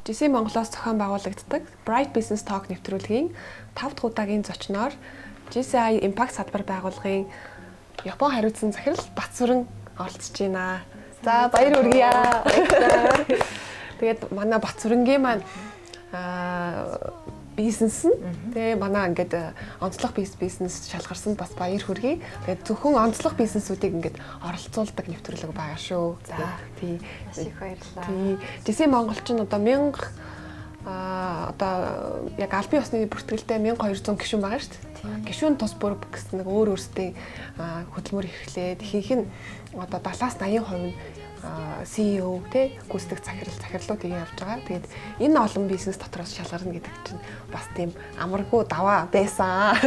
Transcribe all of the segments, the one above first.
GC Монголоос зохион байгуулагддаг Bright Business Talk нэвтрүүлгийн 5 дахь удаагийн зочноор GCI Impact салбар байгууллагын Япон хариуцсан захирал Батсүрэн оролцож байна. За баяр хүргье. Тэгээд манай Батсүрэнгийн маань бизнес нь тэгээ манай ингээд онцлог бизнес шалгарсан бас баяр хүргэе. Тэгээд зөвхөн онцлог бизнесүүдийг ингээд оролцуулдаг нэвтрүүлэг байгаа шүү. За тий. Ашиг баярлалаа. Тий. GC Монгол ч одоо 1000 одоо яг албан ёсны бүртгэлтэй 1200 гишүүн байгаа шүү дээ. Гишүүн тус бүр гэсэн нэг өөр өөрсдийн хөдөлмөр эрхлээд ихэнх нь одоо 70-80% нь CEO тэ гүйцэтгэх захирлууд явж байгаа. Тэгээд энэ олон бизнес дотроос шалгарна гэдэг чинь бас тийм амаргүй даваа байсан.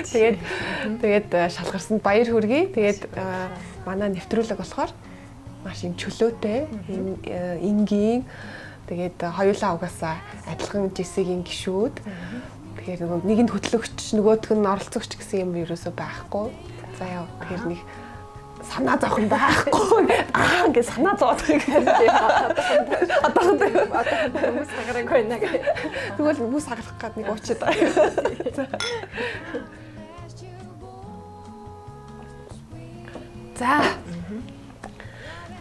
Тэгээд шалгарсанд баяр хүргэе. Тэгээд манай нэвтрүүлэг болохоор маш юм чөлөөтэй, энгийн. Тэгээд хоёулаа угаасаа адилхан GC-ийн гишүүд. Тэгэхээр нэг нь хөтлөгч, нөгөөх нь оролцогч гэсэн юм ерөөсөө байхгүй. За яа. Тэгэхээр нэг санаа зовхон байхгүй. Ингээд санаа зовох гэх юм. Одоо хүмүүс хагарах байна гэх. Тэгвэл хүмүүс хагарах гээд нэг уучаад байгаа.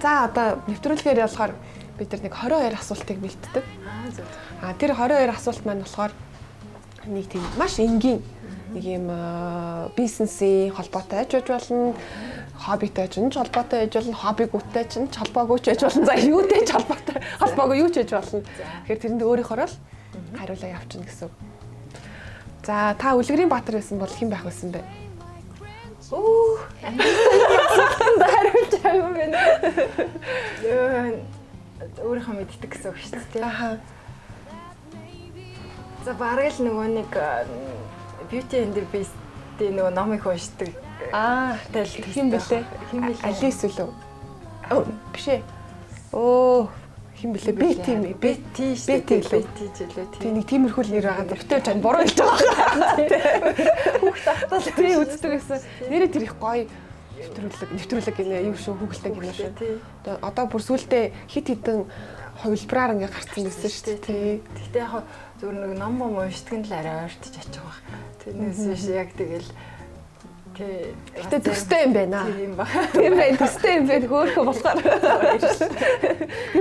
За одоо нэвтрүүлгээр болохоор бид нэг 22 асуултыг бэлддэг. Тэр 22 асуулт маань болохоор нэг тийм маш энгийн нэг юм бизнесийн холбоотой байж болно. Хоббитэй ч холбоотой байж болно, хоббигүйтэй ч холбоогүй ч байж болно. За юутэй ч холбоогүй юу ч байж болно. Тэгэхээр тэрэнд өөрийнхөө л хариулаа явуулчихна гэсэн. За та Үлгэрийн Баатар байсан бол хэн байх байсан бэ? Хариулж байгаа юм байна. Өөрийнхөө мэддэг гэсэн үг шүү дээ. Аха. За бараг л нөгөө нэг Beauty and the Beast-ийн нөгөө номыг уншдаг. Хэн блэ? Алис үлээ. Биш ээ. Хэн блэ? Betty гэлээ. Тэг нэг тиймэрхүү нэр байгаа. Битээ чам буруу хэлж байгаа. Хүүхд автал тий үздэг гэсэн. Нэрээ тэр их гоё нэвтрүүлэг гинэ юу шүү хүүхэлтэй гинэ шүү. Одоо бүр сүултээ хит хитэн хувилбараар ингээ гарцсан байсан шүү дээ. Гэхдээ яг зүгээр нэг ном уншдаг нь л арай ойртож очих واخ. Тэрнээс биш яг тэгэл Гэтэ төстэй юм байна. Тийм ба. Тийм байх төстэй юм байх хөөхө болохоор.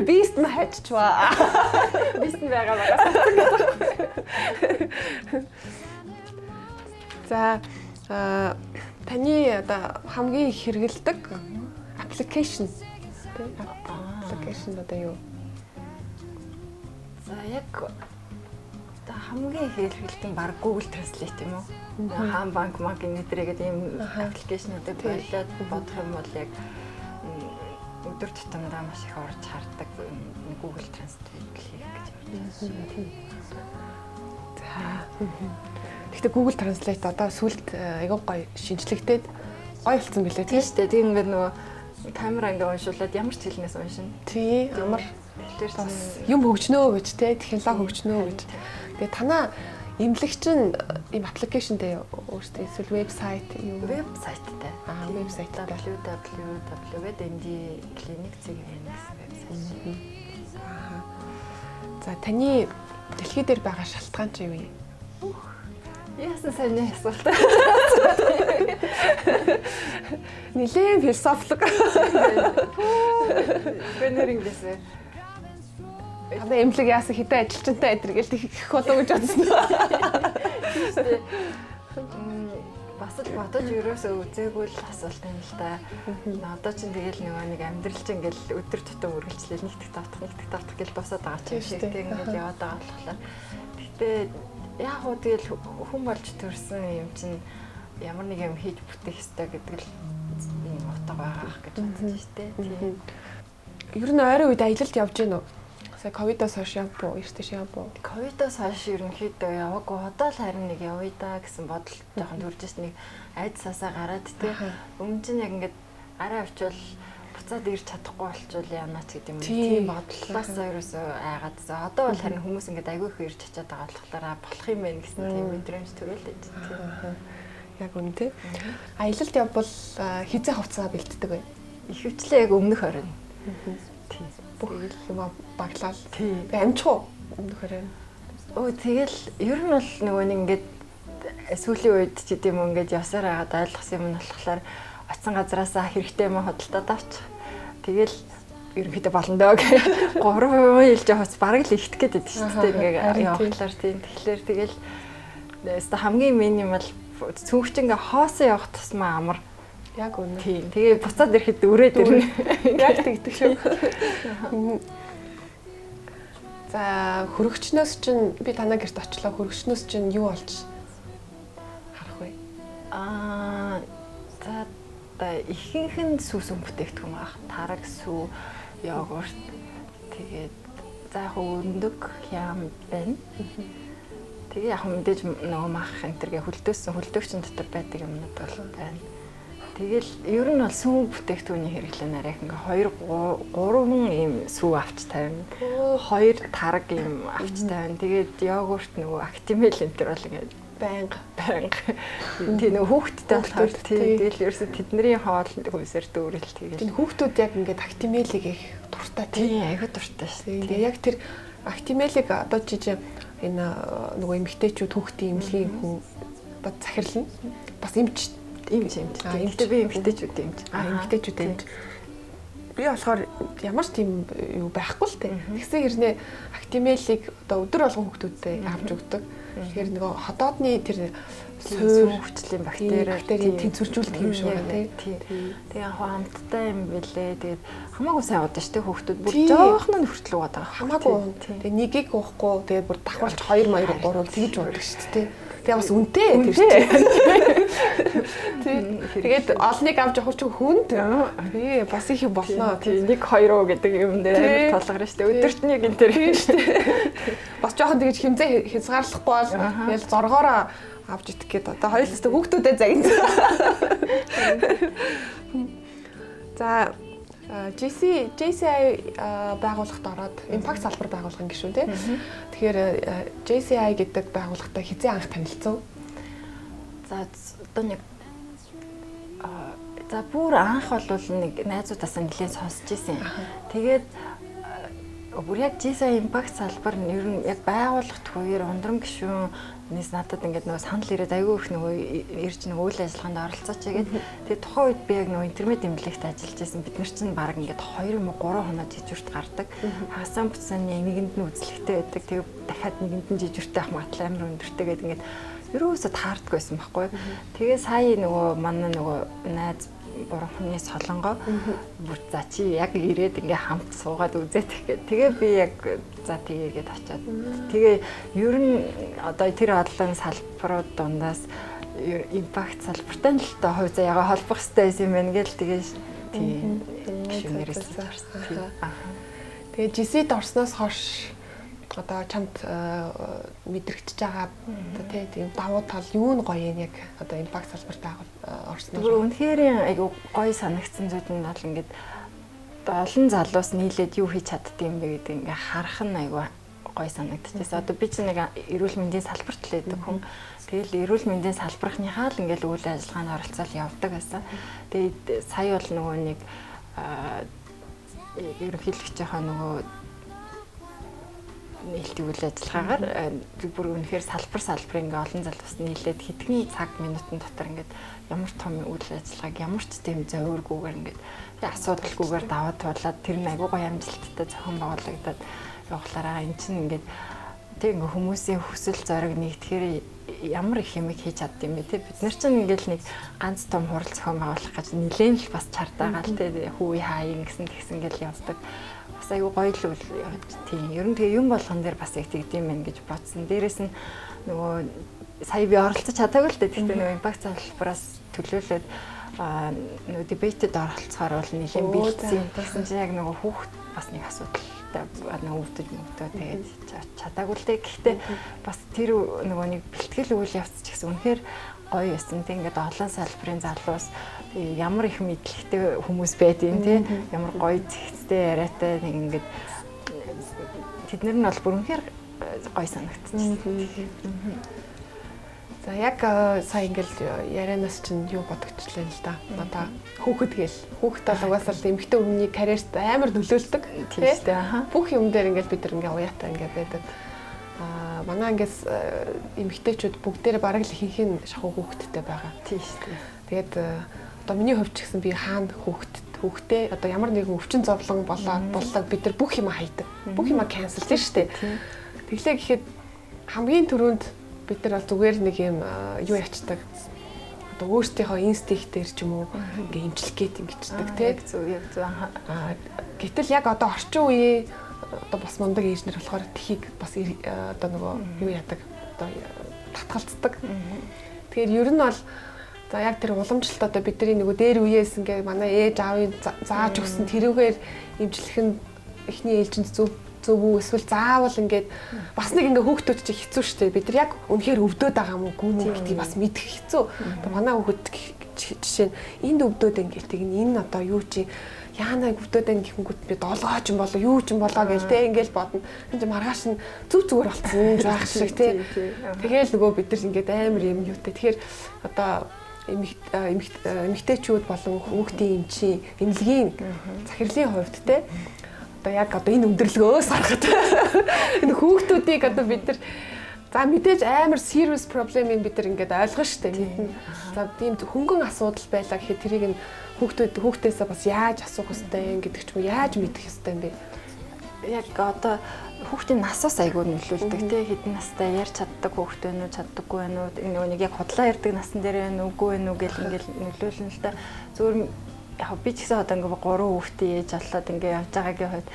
Бист нь хайчваа. Бист нь байгаа. За таны одоо хамгийн их хэрэгэлдэг application тийм application одоо юу? За яг хамгийн их хэрэгэлдэг баг Google Translate юм уу? Хаан банк нэтрээгээд ийм аппликейшнуудыг болоод бодох юм бол яг өдөр тутамдаа маш их орж хардаг Google Translate хийх гэж бодож байна. За. Гэхдээ Google Translate одоо сүүлд айгүй гоё шинжлэхтэй гоё болсон билээ тийм шүү дээ. Тийм ингээд нөгөө камера ингээд уншуулад ямар ч хэлнээс уншина. Тий, амар юм хөгжнөө гэж те технологи хөгжнөө гэж. Тэгээ танаа эмнэлэгч нь ийм аппликейшнтэй өөртөө эсвэл вебсайт юу? Вебсайттай. Вебсайттай. www.md clinic.cg вебсайт. За таны дэлхий дээр байгаа шалтгаан чи юу юм? Яасан сайн асуулт. Нилээн философик. Гэнэринг дэсэ. Одоо эмнэлэг яасан хитэ ажилчинтай адэргээл их болоо гэж бодсон. Тийшээ. Бас л бодож ерөөсөө үзээгүй л асуулт юм л та. Одоо чинь тэгэл нэг амьдрал чинь ингээл өдөр тутам үргэлжлээл нэгтгэх тавтах гэл босоод байгаа ч юм шиг тэг ингээл яваад байгаа болохоор. Гэтэ яг уу тэгэл хүн болж төрсэн юм чинь ямар нэг юм хийж бүтээх ёстой гэдэг л юм утга байгаа гэж бодсон шүү дээ. Тийм. Ер нь ойрын үед аялалд явж гэнэ үү? Сая ковидоос хойш явбуу, эртэж явбуу. Ковидоос хойш ерөнхийдөө яваагүй. Одоо л харин нэг явъя да гэсэн бодол жоохон төрж нэг айдсаасаа гараад тий. Өмнө нь яг ингээд арай очивол буцаад ирж чадахгүй болчвол яана ч гэдэг юм. Тийм бодлоос ерөөсөө айгаад. Одоо бол харин хүмүүс ингээд айгүй их ирж чачаад байгаа болохоор болох юм байна гэсэн тийм мэдрэмж төрүүлээд тий. Яг үн тий. Аялалд явбал хизээ хувцас бэлддэг бай. Ихэвчлэн яг өмнөх оройн. Бүх юм баглал. Тийм. Амжих уу? Үнэхээр. Өө тэгэл ер нь бол нөгөө нэг ингээд сүүлийн үед ч гэдэм юм ингээд явсаар байгаад ойлгосон юм нь болохоор оцсон газараасаа хэрэгтэй юм хөдөлтөд авчих. Тэгэл ерөнхийдөө болно доо гэх 3% хэлж явах бараг л ихтэх гээд байдаг шүү дээ. Ингээ явахлаар тийм. Тэгэхээр тэгэл хамгийн минимал цүнхч ингээ хоосон явах тусмаа амар. Яг үнэ. Тийм. Тэгээ буцаад ирэхэд өрөөд ирнэ. Яг тэгдэг шүү. За хөрөгчнөөс чинь би танаа гэрт очлоо. Хөрөгчнөөс чинь юу олж харах вэ? За ихэнх нь сүүсэн бүтээгдэхүүн баг. Тараг, сүү, йогурт. Тэгээд за яг өндөг хям байна. Тэгээ яг мэдээж нөгөө мах энтергээ хөлдөөчн дотор байдаг юмнууд бол байна. Тэгэл ер нь бол сүү бүтээгдэхүүний хэрэглээ нарийнх ингээ 2-3 ийм сүү авч тавина. 2 тараг ийм авч тавина. Тэгээд йогурт нөгөө актимел энтер бол ингээ байнга. Тийм нөгөө хүүхдтэй болохоор тэгэл ерөөсө тэдний хоол хөөсөр дүүрэл тэгэл. Тийм хүүхдүүд яг ингээд актимелийг их дуртай тийм айгүй дуртай шүү. Тэгээ яг тэр актимелийг одоо жижиг энэ нөгөө эмэгтэйчүүд хүүхдийн эмнэлгийн хүн одоо захирлна. Бас эмч. Тэгтээ би эмэгтэйчүүд эмч. Эмэгтэйчүүд эмч. Би болохоор ямар ч тийм юу байхгүй л дээ. Тэгсэн хэрнээ актимелийг одоо өдөр болгон хүүхдүүдэд авч өгдөг. Тэгэхээр нөгөө ходоодны тэр суур хүчлийн бактерийн тэнцвэржүүлдэг юм шиг байна тий. Тэгээ хамттай юм бэлээ. Тэгээд хамаагүй сайн удаа штэ хүүхдүүд бүр жоохон нь хүртэл уугаад байгаа. Хамаагүй. Тэгээ нэгийг уухгүй тэгээд бүр давхарч 2 2 3 тэгж уудаг штэ тий. Тэгээ бас үнэтэй тэр чинь. Тэгээд олныг авч явах чинь хүнд. Тий бас их юм болно. Тий 1 2 гэдэг юм дээр амар толгор штэ. Өдөрт нэг энэ төр штэ. Бас жоохон тэгж хэмзээ хязгаарлахгүй бол тэгэл зоргоороо авч идэх гээд одоо хоёулаа хүүхдүүдэд загинсан. За JCI байгууллагт ороод импакт салбар байгуулгын гишүүн тий. Тэгэхээр JCI гэдэг байгууллагатай хизээ анх танилцсан. За одоо нэг за бүр анх бол нэг найзуудаасаа нэлээд сонсч ирсэн. Тэгээд бүр яг JCI импакт салбар нь ер нь яг байгууллагт хоёр ундрам гишүүн нэс надад ингээд нөгөө санал ирээд айгүй их нөгөө ирж нөгөө үйл ажиллагаанд оролцооч тэгээд тэгээд тухайн үед би яг нөгөө интернет эмнэлэгт ажиллаж байсан. Бид нар чинь баг ингээд 2 юм уу 3 хоноод жижигүрт гардаг. Хагасаа буцааны нэгэнд нь үзлэгтэй байдаг. Тэгээд дахиад нэгэнд нь жижигүртэй ах магадлал амар өндөртэй гэдэг ингээд ерөөсө таарддаг байсан байхгүй. Тэгээд сая нөгөө манай нөгөө найз бурхан солонгоо бүр за чи яг ирээд ингээ хамт суугаад үзээд гэх. Тэгээ би яг за тийгээд очиад. Тэгээ ер нь одоо тэр олон салбарууд дундаас импакт салбартай л та хувь заяага холбох хэрэгтэй байсан юм байна гэл тэгээ тийм гişүнээрээс харсан. Тэгээ JC-д орсноос хойш одоо чамд мэдрэгдэж байгаа тийм давуу тал юу нь гоё юм яг одоо импакт салбарт орсноо. Бүр үнэхээр айгу гоё санагдсан зүйл нь бол ингээд олон залуус нийлээд юу хийж чаддсан юм бэ гэдэг ингээ харах нь айгу гоё санагдчихсан. Одоо би чинь нэг эрүүл мэндийн салбарт л байдаг хүн. Тэгэл эрүүл мэндийн салбархныхаа л ингээл үйл ажиллагаанд оролцоод явдаг байсан. Тэгээд сая бол нөгөө нэг ерөнхийлөгчийнхаа нөгөө нээлтийн үйл ажиллагаагаар бүр үнэхээр салбар ингээ олон залуус нийлээд хэдхэн цаг минутын дотор ингээд ямар том үйл ажиллагааг ямар ч тийм зовиргүйгээр ингээд асуудалгүйгээр даваад туулаад тэр нь айгуу гоё амжилттай зохион байгуулагдаад явахлаараа эн чинь ингээд тэг ингээ хүмүүсийн хүсэл зориг нэгтгэхээр ямар их юм хийж чадд юм бэ те бид нар чинь ингээл нэг ганц том хурал зохион байгуулах гэж нэлээд л бас чартаагаал те хүү хаяа гэсэн гэл явдаг. Бас айгу гоё л үл тийм. Ер нь тэгээ юм болгон дээр бас яг тэгдэм байх гэж бодсон. Дээрээс нь нөгөө сая би оролцож чадаагүй л дээ. Тэгтээ нөгөө импакт салбараас төлөөлөөд нөгөө дебетэд оролцохоор бол нэлээд бэлдсэн. Тэгсэн чинь яг нөгөө хүүхд бас нэг асуудалтай нөгөө өвдөж мөвдөө тэгээд чадаагүй л дээ. Гэхдээ бас тэр нөгөө нэг бэлтгэл үйл явц ч гэсэн үнэхээр гоё байсан. Тэг ингээд олон салбарын залуус ямар их мэдлэгтэй хүмүүс байдیں۔ Тэ ямар гоё зэгцтэй яриатай нэг ингээд тэднэр нь бол бүр үнэхээр гоё санагдсан. За яг сая ингээл ярианаас чинь юу бодогчлаа л да. Одоо хүүхэд гээл. Хүүхэд бол угаасаа л эмэгтэй өмнөний карьерт амар нөлөөлдөг. Тийм шүү дээ. Бүх юм дээр ингээл бид нар ингээ уяатай ингээ байдаг. Манай ангиас эмэгтэйчүүд бүгдээрээ бараг л ихэнх нь шахуу хүүхэдтэй байгаа. Тийм шүү дээ. Тэгээд одоо миний хувьд ч гэсэн би хаана хүүхдээ одоо ямар нэгэн өвчин зовлон боллоо бид нар бүх юм хайдаг. Бүх юм канселж штэ. Тэглээ гэхэд хамгийн түрүүнд бид нар бол зүгээр нэг юм юу ячдаг. Одоо өөрсдийнхөө инстинктээр ч юм уу ингээ имжлэх гээд ингэждэг тий. Яг зөв. Гэтэл яг одоо орчин үеийн одоо бас мундаг ээжнэр болохоор тхийг бас одоо нөгөө юу яадаг одоо татгалцдаг. Тэгэхээр ер нь бол за яг тэр уламжлалт одоо бидний нөгөө дээр үеэс ингээ манай ээж аавын зааж өгсөн тэрүүгээр имжлэх нь эхний ээлжинд зөв үү эсвэл заавал ингээд бас нэг ингээ хүүхдүүд чи хэцүү шттэ бид нар яг үнэхээр өвдөд байгаа юм уу гүм үү гэдгийг бас мэдэх хэцүү. Одоо манай хүүхэд жишээ нь энд өвдөд ингээд тэг энэ одоо юу чи яана өвдөд ань гэхэнгүүт би долгооч юм болоо юу ч юм болоо гээл те ингээл бодно. Энд маргааш нь зүгээр болцсон заах шиг те. Тэгээл нөгөө бид нар ингээд амар юм юутэй. Тэгэхээр одоо эмэгтэйчүүд болон хүүхдийн эмчийн эмнэлгийн захирлын хувьд те одоо яг одоо энэ өндөрлөгөөс харахад энэ хүүхдүүдийг одоо бид нар за мэдээж амар serious problem-ийг бид нар ингээд ойлгоно шүү дээ. За тийм хөнгөн асуудал байлаа гэхэд тэрийг нь хүүхдээсээ бас яаж асуух ёстой гэдэг ч юм уу яаж мэдэх ёстой юм бэ? Яг одоо хүүхдийн насаас айгүй нөлөөлдөг тий хэдэн настай ярьж чаддаг хүүхд вэ нү чаддаггүй вэ нү энэ нэг яг худлаа ярьдаг насан дээр вэ нүгүй вэ нү гэл ингээл нөлөөлнө л да. Зөвхөн яг би ч гэсэн одоо ингээ 3 хүүхдээ ээж болоод ингээ явж байгаагийн хувьд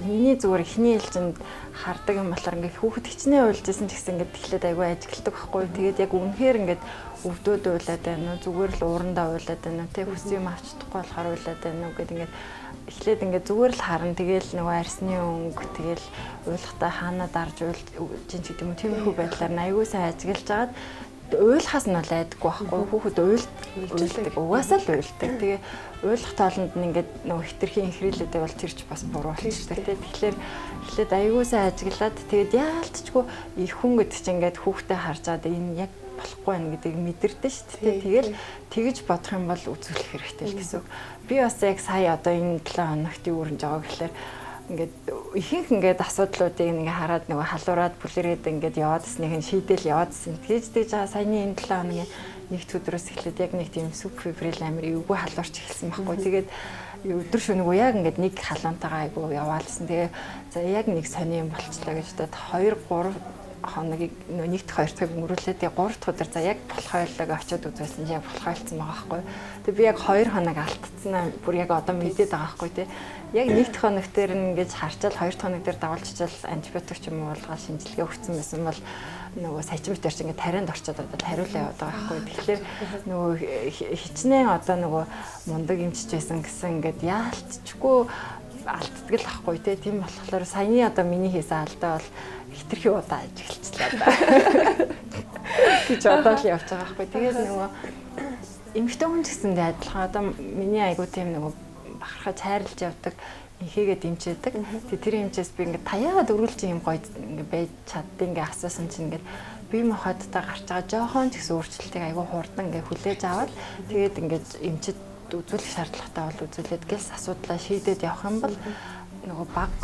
миний зүгээр ихний ээлжинд хардаг юм болохоор ингээ хүүхэд хичнээн уйлжсэн ч гэсэн ингээ тэгэхээр айгүй ажигладаг байхгүй. Тэгээд яг үнэхээр ингээ өвдөөд уйлаад байна уу зүгээр л уурандаа уйлаад байна уу тий хүссэн юм авч чадахгүй болохоор уйлаад байна уу гэд ингээ эхлээд ингээ зүгээр л харна тэгэл нөгөө арсны өнгө тэгэл уйлахтаа хаанаа дарж уйлж гэдэг юм тиймэрхүү байдлаар айгүй сайн ажиглаж агаад уйлахаас нь бол айдаггүй байхгүй хүүхэд уйлдаг угаасаа л уйлдаг. Тэгээ уйлах тоолонд нь ингээд нөгөө хитрхийн инхрээлүүдээ бол тэрч бас буруу болчихдаг тий. Тэгэхээр эхлээд аягүй сайн ажиглаад тэгээд яалтчгүй их хүн гэдэг чинь ингээд хүүхдээ харж байгаа энэ яг болохгүй байх гэдгийг мэдэрдэн шүү дээ. Тэгэл тэгж бодох юм бол үзүүлэх хэрэгтэй л гэсэн үг. Би бас яг сая одоо энэ 7 хоногт юу өрнж байгаа гэхээр ингээд ихэнх ингээд асуудлуудыг ингээ хараад нөгөө халуураад бүлэрээд ингээд яваадсныг нь шийдэл яваадсан. Тэгж саяны энэ 7 хоногийн нэгд өдрөөс эхлээд яг нэг тийм супер фибрил амир эвгүй халуурч эхэлсэн байхгүй. Тэгээд өдөр шөнөгүй яг ингээд нэг халуунтайгаа айгу яваалсан. Тэгээ за яг нэг сони юм болчлаа гэж бодоод 2-3 хоногийг нэгд хоёр дахь өнгөрүүлээд 3 дахь өдөр за яг болох ойлог очиод үзүүлсэн чинь яг болох ойлцсон байгаа байхгүй. Тэгээ би яг 2 хоног алдцсан бүр яг одоо мэдээд байгаа байхгүй тий. Яг нэг дахь хоног дээр ингэж харчаал 2 дахь хоног дээр давалччаал антибиотик ч юм уу болгоод шинжилгээ өгсөн байсан бол нөгөө сачин битэр чинь ингээ тарианд орчоод одоо хариулаа яваад байгаа байхгүй. Тэгэхээр нөгөө хичнээн одоо нөгөө мундаг эмчж байсан гэсэн ингээд яалтчгүй алддаг л ахгүй тий. Тийм болохоор саяны одоо миний хийсэн алдаа бол хитрхи удаа ажиглалцлаа да. гэж одоо л явж байгаа байхгүй. Тэгээд нөгөө эмэгтэй хүн ч гэсэн адилхан одоо миний айгуу тийм нөгөө бахархаж хайрлаж явдаг ихээгээ дэмжээдэг. Тэр эмчээс би ингээд таяагаад өргөлж юм гоё ингээд байж чаддаг ингээд асуусан чинь ингээд бие махбодтой гарч байгаа жоохон ч гэсэн өөрчлөлтийг айгуу хурдан ингээд хүлээж аваад тэгээд ингээд эмчэд үзүүлэх шаардлагатай бол үзүүлээд гэлс асуудлаа шийдээд явах юм бол нөгөө баг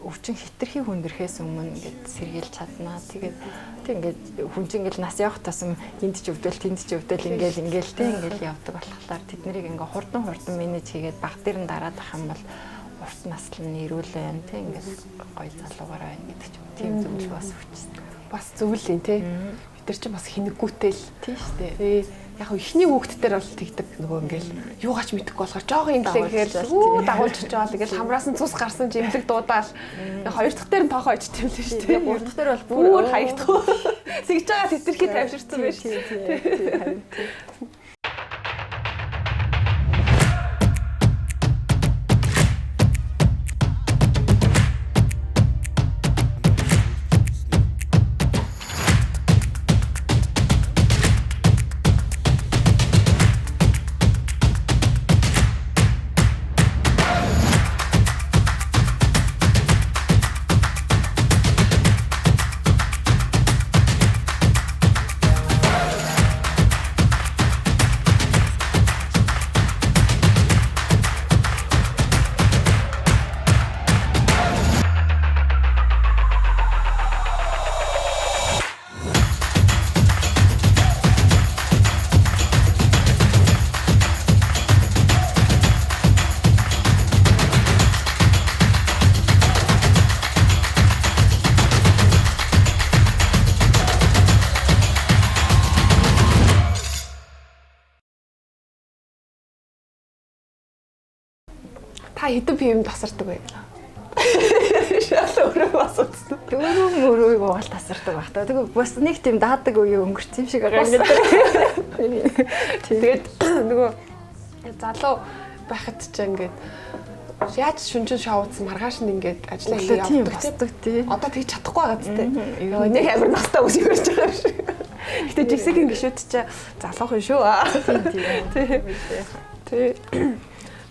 өвчин хитрхи хүндрэхээс өмнө ингээд сэргийлж чаднаа. Тэгээд тэг ингээд хүн чинь ингээд нас явах тусам энд ч өвдөл тэнд ч өвдөл ингээл тэг ингээл явдаг болохоор тэд нарыг ингээд хурдан менеж хийгээд баг дээр нь дараад ах юм бол урт наслан нь ирүүлэн тэг ингээд гоё залуугаараа байна гэдэг ч юм. Тийм зүйл бас өвчсөн. Бас зөвлөлийн тий. Бид нар ч бас хинэггүйтэй л тий штэ. Яг ихний хүүхдтэр бол тэгдэг нөгөө ингээл юугаач мэдэхгүй болохоор жоохон инглихээр дагуулж чаал ингээл хамраас нь цус гарсан чи имлэг дуудаал хоёр дахь дээр нь тоохоо ичт юм л шүү дээ. Гурав дахь дээр бол бүр хаягдах. Сэгж байгаа тэтэрхий тавьширсан байж. Та хэдэн PM тасардаг вэ? Шал өөрөө асуусан. Дөрөв угаал тасардаг баг та. Тэгээ бас нэг тийм даадаг үе өнгөрсөн юм шиг байгаа юм гэдэг. Тэгээд нөгөө залуу байхад ч ингээд яаж шүнжин шоуцсан маргааш нь ингээд ажиллаа хийе явдаг тий. Одоо тэгж чадахгүй байгаа зү. Йоо нэг амар настай үс өрж байгаа юм шиг. Гэтэ жигсэгийн гişүүд чи залуухан шүү. Тий.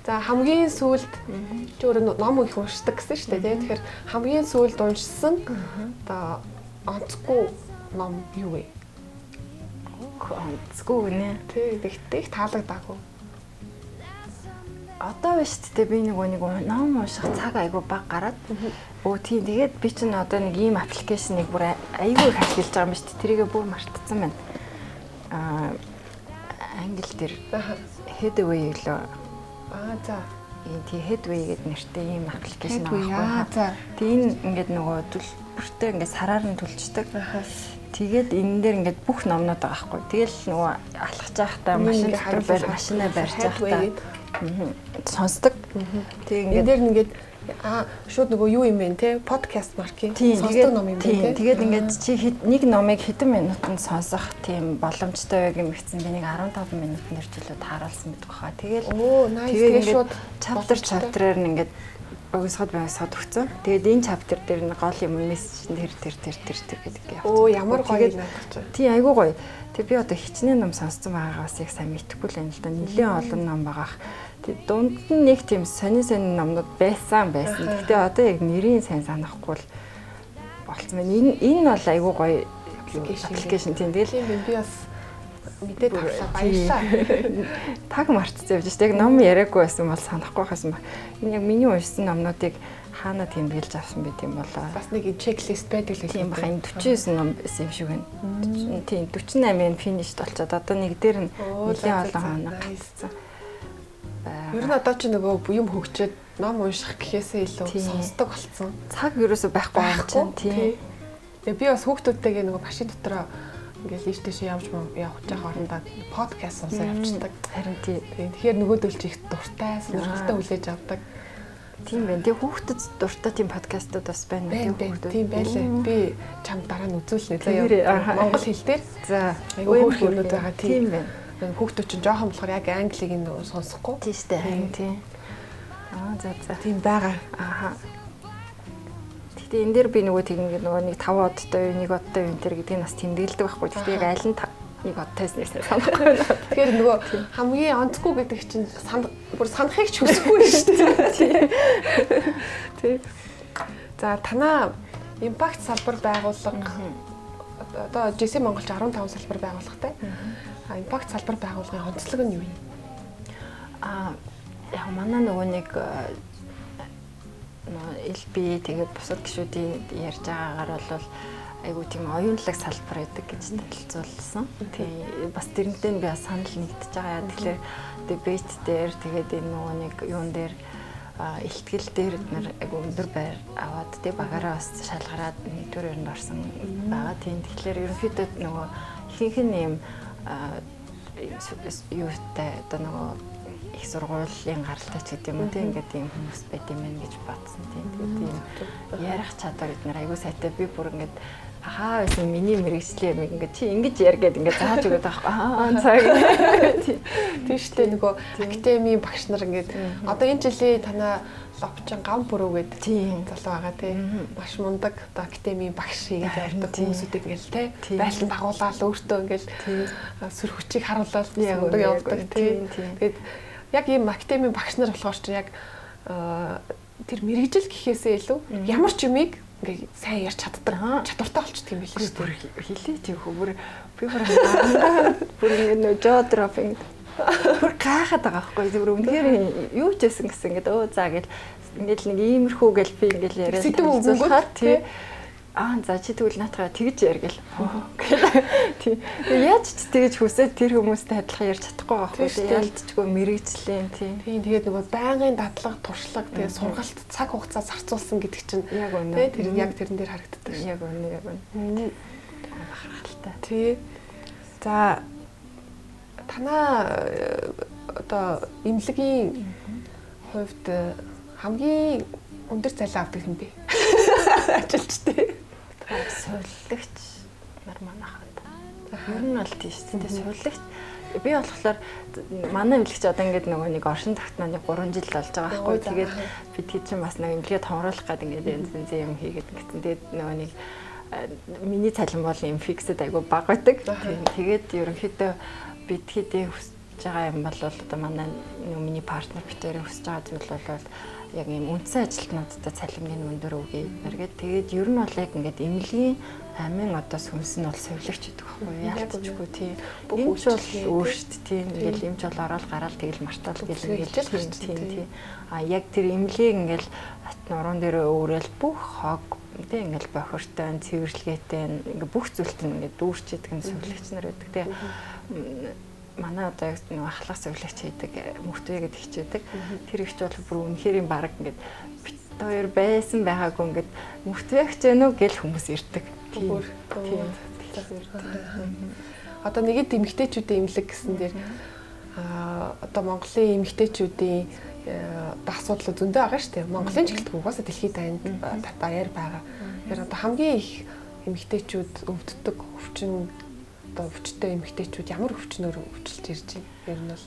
За хамгийн сүүлд чи өөрөө ном их уншдаг гэсэн шүү дээ тий. Тэгэхээр хамгийн сүүлд уншсан одоо онцгүй ном юу вэ? Онцгүй нэ. Тий, их таалагдаагүй. Одоо биш тээ би нэг ном унших цаг айгу баг гараад тийм тэгээд би чинь одоо нэг ийм аппликейшнийг бүр айгу их ашиглаж байгаа юм шүү дээ. Тэрийгээ бүр мартцсан байна. Англи дээр Headway лөө. За. Тийм Headway гэдэг нэртэй ийм аппликейшн байгаа. За. Тийм ингээд нөгөө төлбөртэй ингээд сараар нь төлждөг. Тэгээд энэ дээр ингээд бүх номнууд байгаа байхгүй. Тэгэл нөгөө алхаж байхдаа машинаа барьж байхдаа сонсдог. Тийм ингээд энэ дээр ингээд шууд нөгөө юу юм бэ те подкаст марки сонсдог ном юм бэ те. Тэгээд ингээд чи нэг номыг хэдэн минутанд сонсох тийм боломжтой байг юм гэсэн би нэг 15 минутын нэрчлээ тааруулсан байдаг хаа. Тэгэл тэгээд шууд chapter-аар нь ингээд богсоход өгсөн. Тэгээд энэ chapter дээр нь гол юм мессеж тэр гэдэг яа. Ямар гоё надад ч. Тий айгуу гоё. Тэг би одоо хичнээн ном сонссон байгаагаас яг сайн мэдэхгүй л юм л да. Нилээн олон ном байгаах. Тэг дунд нь нэг тийм сонин номнууд байсан. Гэхдээ одоо яг нэрийн сайн санахгүй л болцсон байна. Энэ бол айгуу гоё аппликейшн тийм. Тэгэл би бас мэдээд авлаа баярлаа. Таг мартцсан явж шүү. Яг ном яриаггүй байсан бол санахгүй байсан ба. Энэ яг миний уншсан номнуудыг хаана тэмдэглэж авсан бэ тийм болоо. Бас нэг чеклист байдаг л юм байна. 49 ном байсан юм шиг байна. Тийм 48-ын финишд болчиход одоо нэг дээр нь нэлээд олон хоног гацсан. Ер нь одоо ч нөгөө юм хөгчөөд ном унших гэхээсээ илүү сонсдог болсон. Цаг ерөөсөй байхгүй юм чинь тийм. Тэгээ би бас хүүхдүүдтэйгээ нөгөө машин дотроо ингээл ийш тийш явж явж байгаа орондоо подкаст сонсоо явчихдаг. Харин тийм. Тэгэхээр нөгөөдөл чи их дуртай, сонирхолтой хүлээж авдаг. Тийм байна. Тэгээ хүүхдэд дуртай тийм подкастууд бас байна. Тийм байлаа. Би чам дараа нь үзүүлнэ. Монгол хэл дээр. За, айгүй хөөрх юмнууд байгаа тийм байна. Хүүхдүүд чинь жоохон болохоор яг англиг нь сонсохгүй. Тийм шүү дээ. Тийм. За. Тийм байгаа. Гэтэ энэ дээр би нөгөө нэг 5 одтой, 1 одтой юм тэр гэдгийг бас тэмдэглэдэг байхгүй. Гэтэ яг аль нь 1 одтойс нэрсээ санахгүй байна. Тэгэхээр нөгөө хамгийн онцгүй гэдэг чинь бүр санахыг ч хүсэхгүй шүү дээ. Тийм. За танаа импакт салбар байгууллага одоо GC Монголч 15 салбар байгууллагатай. Импакт салбар байгууллагын онцлог нь юу юм? Яг манай нөгөө нэг LB тэгээд бусад гишүүдийн ярьж байгаагаар бол айгуу тийм оюунлаг салбар байдаг гэж танилцуулсан. Тийм бас тэрнтэй би санал нэгдэж байгаа. Тэгэхээр дебет дээр тэгээд энэ нөгөө нэг юун дээр ихтгэл дээр бид айгуу өндөр байр аваад тэг багаараа бас шалгараад нэгдүгээр өрөнд орсон байгаа. Тийм тэгэхээр ерөнхийдөө нөгөө ихэнх нь юм юутай одоо нөгөө их сургуулийн гаралтай ч гэдэг юм уу тийм ингээд юм хүмүүс байт юм байна гэж бодсон тийм. Тэгээд тийм ярих чадвар эднэр айгуу сайтай би бүр ингээд байсан миний мэрэгчлээ юм ингээд чи ингэж яргээд ингээд зааж өгöd байхгүй цаг тийм шүү дээ нөгөө академийн багш нар ингээд одоо энэ жилийн танаа лопчин гам бүрөөгээд тийм залуу байгаа тийм маш мундаг одоо академийн багш хийж явдаг хүмүүсүүдийг ингээд тийм байлан дагуулаад өөртөө ингээд сүр хүчийг харуулаад мундаг явдаг тийм. Тэгээд яг ийм академийн багш нар болохоор ч яг тэр мэрэгжил гэхээсээ илүү ямар ч юмыг ингээ сайн ярьж чаддаг чадвартай болчихдог юм билээ шүү дээ. Хилээ тийм хөө би бүр ингээ нөө жоо дропинг бүр гайхаад байгаа байхгүй зүгээр үнэхээр юу ч хийсэн гэсэн ингээ за гэл ингээл нэг иймэрхүү гэл би ингээл яриад сэтгэл тий за чи тэгвэл наатаа тэгж яргэл тий яаж ч тэгж хүсээд тэр хүмүүстэй адилхан ярьж чадахгүй байхгүй ялцчгүй мэрэгжлийн тий тэгээд нөгөө байнгын дадлага туршлага тэгээд сургалт цаг хугацаа зарцуулсан гэдэг чинь яг үнэ тэр яг тэрэн дээр харагддаг яг үнэ бахархалтай тий за танаа одоо имлэгийн хувьд хамгийн өндөр цалин авдаг юм бэ? Ажилчтай. Сувилагч нар манайхад. Ер нь бол тийм шүү дээ. Сувилагч би болохоор манай эмнэлэгч одоо ингээд нөгөө нэг оршин тогтнооны 3 жил болж байгаа байхгүй. Тэгээд бид чинь бас нэг эмнэлгээ томруулах гэдэг ингээд янз юм хийгээд гэсэн. Тэгээд нөгөө нэг миний цалин бол юм фиксд айгу бага байдаг. Тэгээд ерөнхийдөө бид хэдийн хүсэж байгаа юм бол одоо манай миний партнер битэрийн хүсэж байгаа зүйл бол яг юм үндсэн ажилтнуудад цалингийн өндөр өгье гэдэг. Тэгээд ер нь бол яг ингээд эмнэлгийн амин одоо сүнс нь бол сувилагч гэдэг байхгүй яалтчгүй тийм. Эмч бол өөрсд тийм ингээл эмч бол ороод гараал тэгэл мартаал гэл ингээл тийм. А яг тэр эмнэлийг ингээл нуруунд дээр өөрөөл бүх хог тийм ингээл бохиртой, цэвэрлэгээтэй ингээ бүх зүйлт нь ингээ дүүрчээдэг нь сувилагч нар байдаг тийм. Манай одоо яг нэг ахлах сувилагч хийдэг мөртөө гэдэг хичээдэг. Тэр ихч бол бүр үнэхээр юм баг ингээд бит хоёр байсан байгаагүй ингээд мөртөөгч гэнэ үү гэл хүмүүс ирдэг. Тийм. Одоо нэгэд эмэгтэйчүүдийн эмнэлэг гэсэн дээр одоо Монголын эмэгтэйчүүдийн асуудал зөндөө байгаа шүү дээ. Монголын ч гэлтгүй угаасаа дэлхийд даяар байгаа. Тэр одоо хамгийн их эмэгтэйчүүд өвддөг өвчин одоо өвчтөе эмэгтэйчүүд ямар өвчнөөр өвчлж ирж байна? Ер нь бол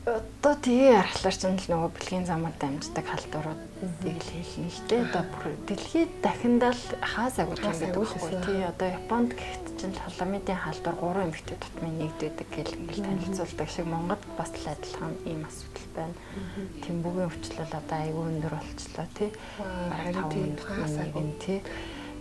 одоо тэгээ арахлаар ч л нөгөө бэлгийн замаар дамждаг халдваруудыг л хэлнэ шүү дээ. Одоо бүр дэлхийд дахиндаа л хаас агуулсан гэдэг байхгүй тий. Одоо Японд гэхэд чинь халамидын халдвар 3 эмэгтэй тутмын нэгддэг гэл ингээл танилцуулдаг шиг Монголд бас л адилхан ийм асуудал байна. Тэмбүүгийн өвчлөл одоо аюу өндөр болчлоо тий. Харин хаас агуун тий.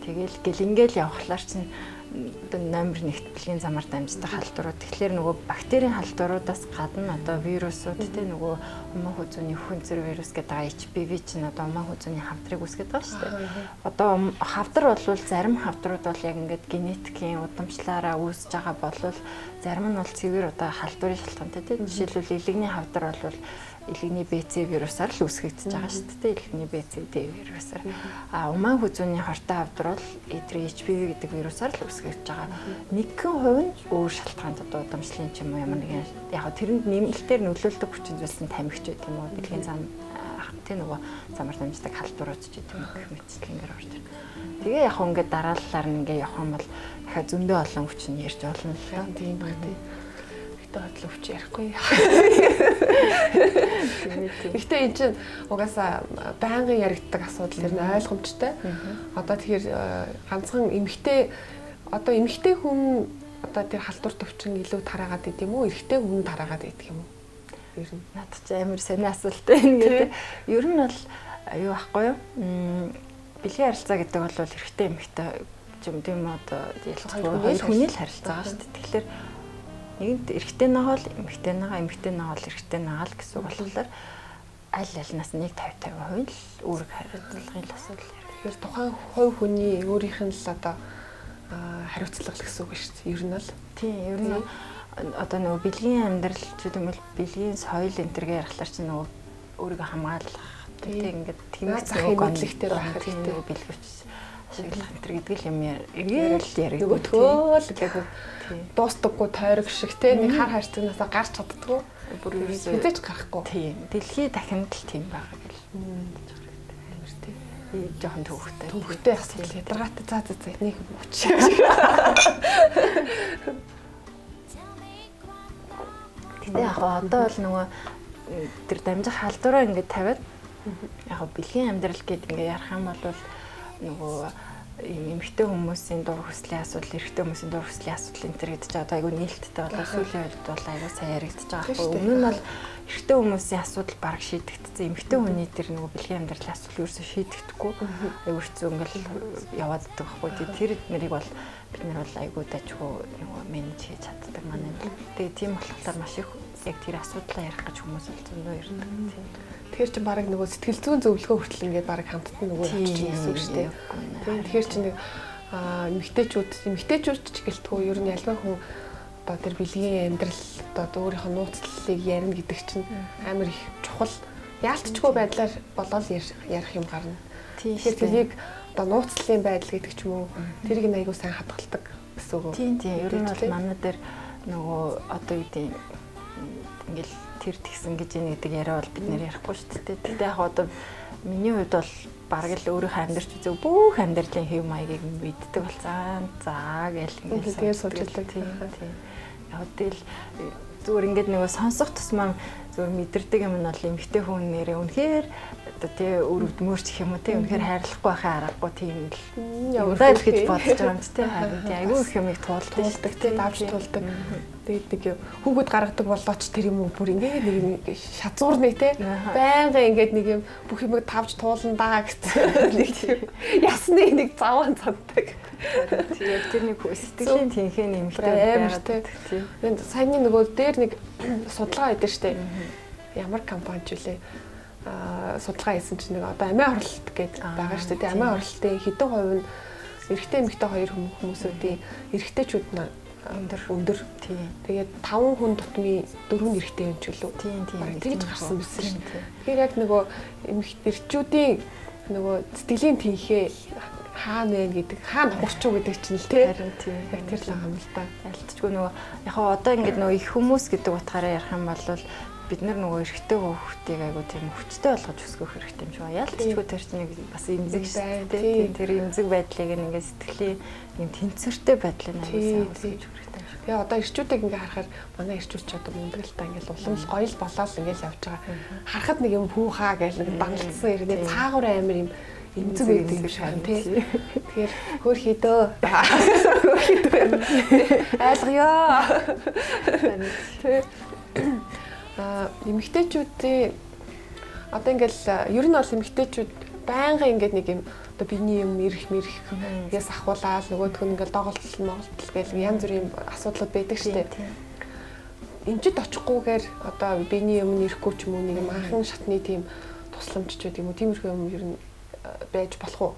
Тэгэл ингээл явхлаар чинь одоо номер 1-т бэлгийн замаар дамждаг халдварууд. Тэгэхээр нөгөө бактерийн халдваруудаас гадна одоо вирусууд тийм нөгөө умаа хүзүүний хүнзэр вирус гэдэг HPV чинь одоо умаа хүзүүний хавдрыг үүсгэж байгаа шүү дээ. Одоо хавдар бол зарим хавдрууд бол яг ингээд генетикийн удамшлаараа үүсэж байгаа болвол зарим нь бол цэвэр одоо халдварын шалтгаантай тийм. Жишээлбэл элэгний хавдар бол элэгний BC вирусаар л үүсгэгдэж байгаа шүү дээ. Элэгний BCD вирусаар. А умаа хүзүүний хортой хавдар бол HPV гэдэг вирусаар л үүсгэж байгаа. Нэгэн хувь нь өөр шалтгаанд одоо удамшлын ч юм уу ямар нэгэн яг тэрэнд нэмэлтээр нөлөөлдөг хүчин зүйлс нь тамхич гэдэг юм уу. Дэлхийн зам тийм нөгөө замаар дамждаг халдварууд ч гэдэг юм гэх мэтчлэнгээр орж ирнэ. Тэгээ яг ингээд дараалалаар нь ингээд явах юм бол дахиад зөндөө олон хүчин ярьж болно л да. Тийм баг тийм. Бодлоо өвч ярихгүй. Гэхдээ эн чинь угаасаа байнгын яригддаг асуудал ер нь ойлгомжтой. Одоо тэгэхээр ганцхан эмэгтэй хүн одоо тэр халдварт өвчин илүү тараагаад идэв юм уу? Эрэгтэй хүн тараагаад идэг юм уу? Ер нь надад ч амар сонир асуулт байна гэдэг. Ер нь бол юу байхгүй юу? Бэлгийн харилцаа гэдэг бол эрэгтэй эмэгтэй юм тийм одоо ялцгүй хүний л харилцаа шүү дээ. Тэгэхээр нэгэнт эрэгтэй нагаал эмэгтэй нагаал эрэгтэй нагаал гэсэн үг болохоор аль алнаас нэг 50% л үүрэг хариуцлагын асуудал юм. Тэгэхээр тухайн хувь хүний өөрийнх нь л одоо хариуцлага гэсэн үг шүү дээ. Ер нь бол тийм ер нь одоо нөгөө бэлгийн амьдрал ч юм уу бэлгийн соёл энтергээ ярихлаар чинь нөгөө өөрийгөө хамгаалах тийм ингээд тэмцэх захын мэдлэгтэй байх хэрэгтэй бэлгэвч ашиглах энэ гэдэг л юм эргээл яриг нөгөөтгөө л гэдэг дуустдаггүй тойрог шиг те нэг хар хайрцагнаасаа гарч чаддгүй бүр хэзээ ч гарахгүй тийм дэлхий дахинд л тийм байгаа гэл амар тийм жоохон төвхтэй асуудал ядаргаатай за энийг үуч тэгээ яг одоо бол нөгөө тэр дамжих халдвараа ингээд тавиад яг бэлгийн амьдрал гэдэг ингээд ярих юм бол нөгөө эмэгтэй хүмүүсийн дур хүслийн асуудал, эрэгтэй хүмүүсийн дур хүслийн асуудал энэ төр гэдэг чинь одоо айгүй нээлттэй болоо сүүлийн үед бол айгүй сайн яригдчихэж байгаа байхгүй. Өмнө нь бол эрэгтэй хүмүүсийн асуудал бараг шийдэгдсэн. Эмэгтэй хүний тэр нөгөө бэлгийн амьдралын асуудал ерөөсөө шийдэгдэхгүй. Айгүй хэцүү ингээл яваад байгаа байхгүй. Тэр нэрийг бол бид нар бол айгүй дажгүй нөгөө менеж хийж чаддаг манай. Тэгээ тийм болохоор маш их яг тэр асуудлаа ярих гэж хүмүүс бол зөндөө ярьдаг тийм. Тэгэхээр чи баг нөгөө сэтгэл зүйн зөвлөгөө хүртэл ингээд баг хамтдаа нөгөө явчих гэсэн үг шүү дээ. Тийм тэгэхээр чи нэг эмэгтэйчүүд ч гэлтгүй ер нь альва хүн одоо тэр бэлгийн амьдрал одоо өөрийнхөө нууцлалыг ярина гэдэг чинь амар их чухал яалтчгүй байдлаар болоод ярих юм гарна. Тэгэхээр тэрийг одоо нууцлалын байдал гэдэг ч юм уу тэрийг нь айгуу сайн хадгалдаг гэсэн үг. Тийм ер нь бол манай дээр нөгөө одоо юу гэдэг ингээл тэр тэгсэн гэж нэг яриа бол бид нэр ярихгүй шүү дээ. Тэгтээ яг одоо миний хувьд бол бараг л өөрийнхөө амьдрч үзэг бүх амьдралын хэв маягийг мэддэг болцаан. За гэл ингээд тэгээд суулждаг тийм. Яг тэгэл зүгээр ингээд нөгөө сонсох тусмаа зүгээр мэдэрдэг юм нь бол эмэгтэй хүн нэрээ үнэхээр одоо тий өр өдмөрч гэх юм уу тий үнэхээр хайрлахгүй байхаа аргагүй тийм л яваа л гэж бодож байгаа юм тий харин тий айгүй их юмыг туулдаг тий давж туулдаг. Тэгээд нэг хүүхэд гаргадаг болооч тэр юм бүр ингээд нэг юм шазуурны тий байнга ингээд нэг юм бүх юмыг тавж туулна даа гэсэн нэг тийм ясны нэг заван цаддаг. Тэгээд тэр нэг сэтгэлийн тэнхээ нэмэлтэй амар тий. Тэгээд саяны нөгөө дээр нэг судалгаа хийдэг штэ. Ямар компани ч үлээ судалгаа хийсэн чинь нэг одоо амиа хорлолт гэдэг байгаа штэ. Тэгээд амиа хорлолтын хэдэн хувь нь эрэгтэй эмэгтэй хоёр хүмүүсүүдийн эрэгтэйчүүд нь өндөр. Тэгээд 5 хүн тутмын 4 нь эрэгтэй юм ч үлээ. Тийм. Тэгж гарсан байсан шин. Тэгэхээр яг нөгөө эрчүүдийн нөгөө сэтгэлийн тэнхээ хаана вэ гэдэг хаана хурч уу гэдэг чинь л тий. Харин тийм. Яг тэр л байгаа юм л да. Ялцчгүй нөгөө яг одоо ингээд нөгөө их хүмүүс гэдэг утгаараа ярих юм бол бид нар нөгөө эрэгтэй хүүхдийг айгуу тийм хүчтэй болгож өсгөх хэрэгтэй юм шиг. Ялцчгүй тэр чинь нэг бас эмзэг шүү дээ. Тэр эмзэг байдлыг ингээд сэтгэлийн юм тэнцвэртэй байдлыг айгуу сайн өсгөж хэрэгтэй юм шиг. Тэгээ одоо эрчүүдийг ингээ харахаар манай эрчүүд ч одоо мундагалтай ингээ уламж гоё л болоод ингээл явж байгаа. Харахад нэг юм пүүхаа гэж нэг дандалсан ирнэ цаагуур амир юм эмзэг байдаг юм шиг тий. Тэгэхээр хөр хідөө. Хөр хідөө. Айлгё. Тий. Эмэгтэйчүүдийн одоо ингээл ер нь бол эмэгтэйчүүд байнга ингээд нэг юм одоо биений юм эргээс ахуулаад нөгөөх нь ингээл доголтол гэл янз бүрийн асуудлууд байдаг шүү дээ. Эмчэд очихгүйгээр одоо биений юм ирэхгүй ч юм уу нэг юм анхан шатны тийм тусламжч гэдэг юм уу тиймэрхүү юм ер нь байж болох уу?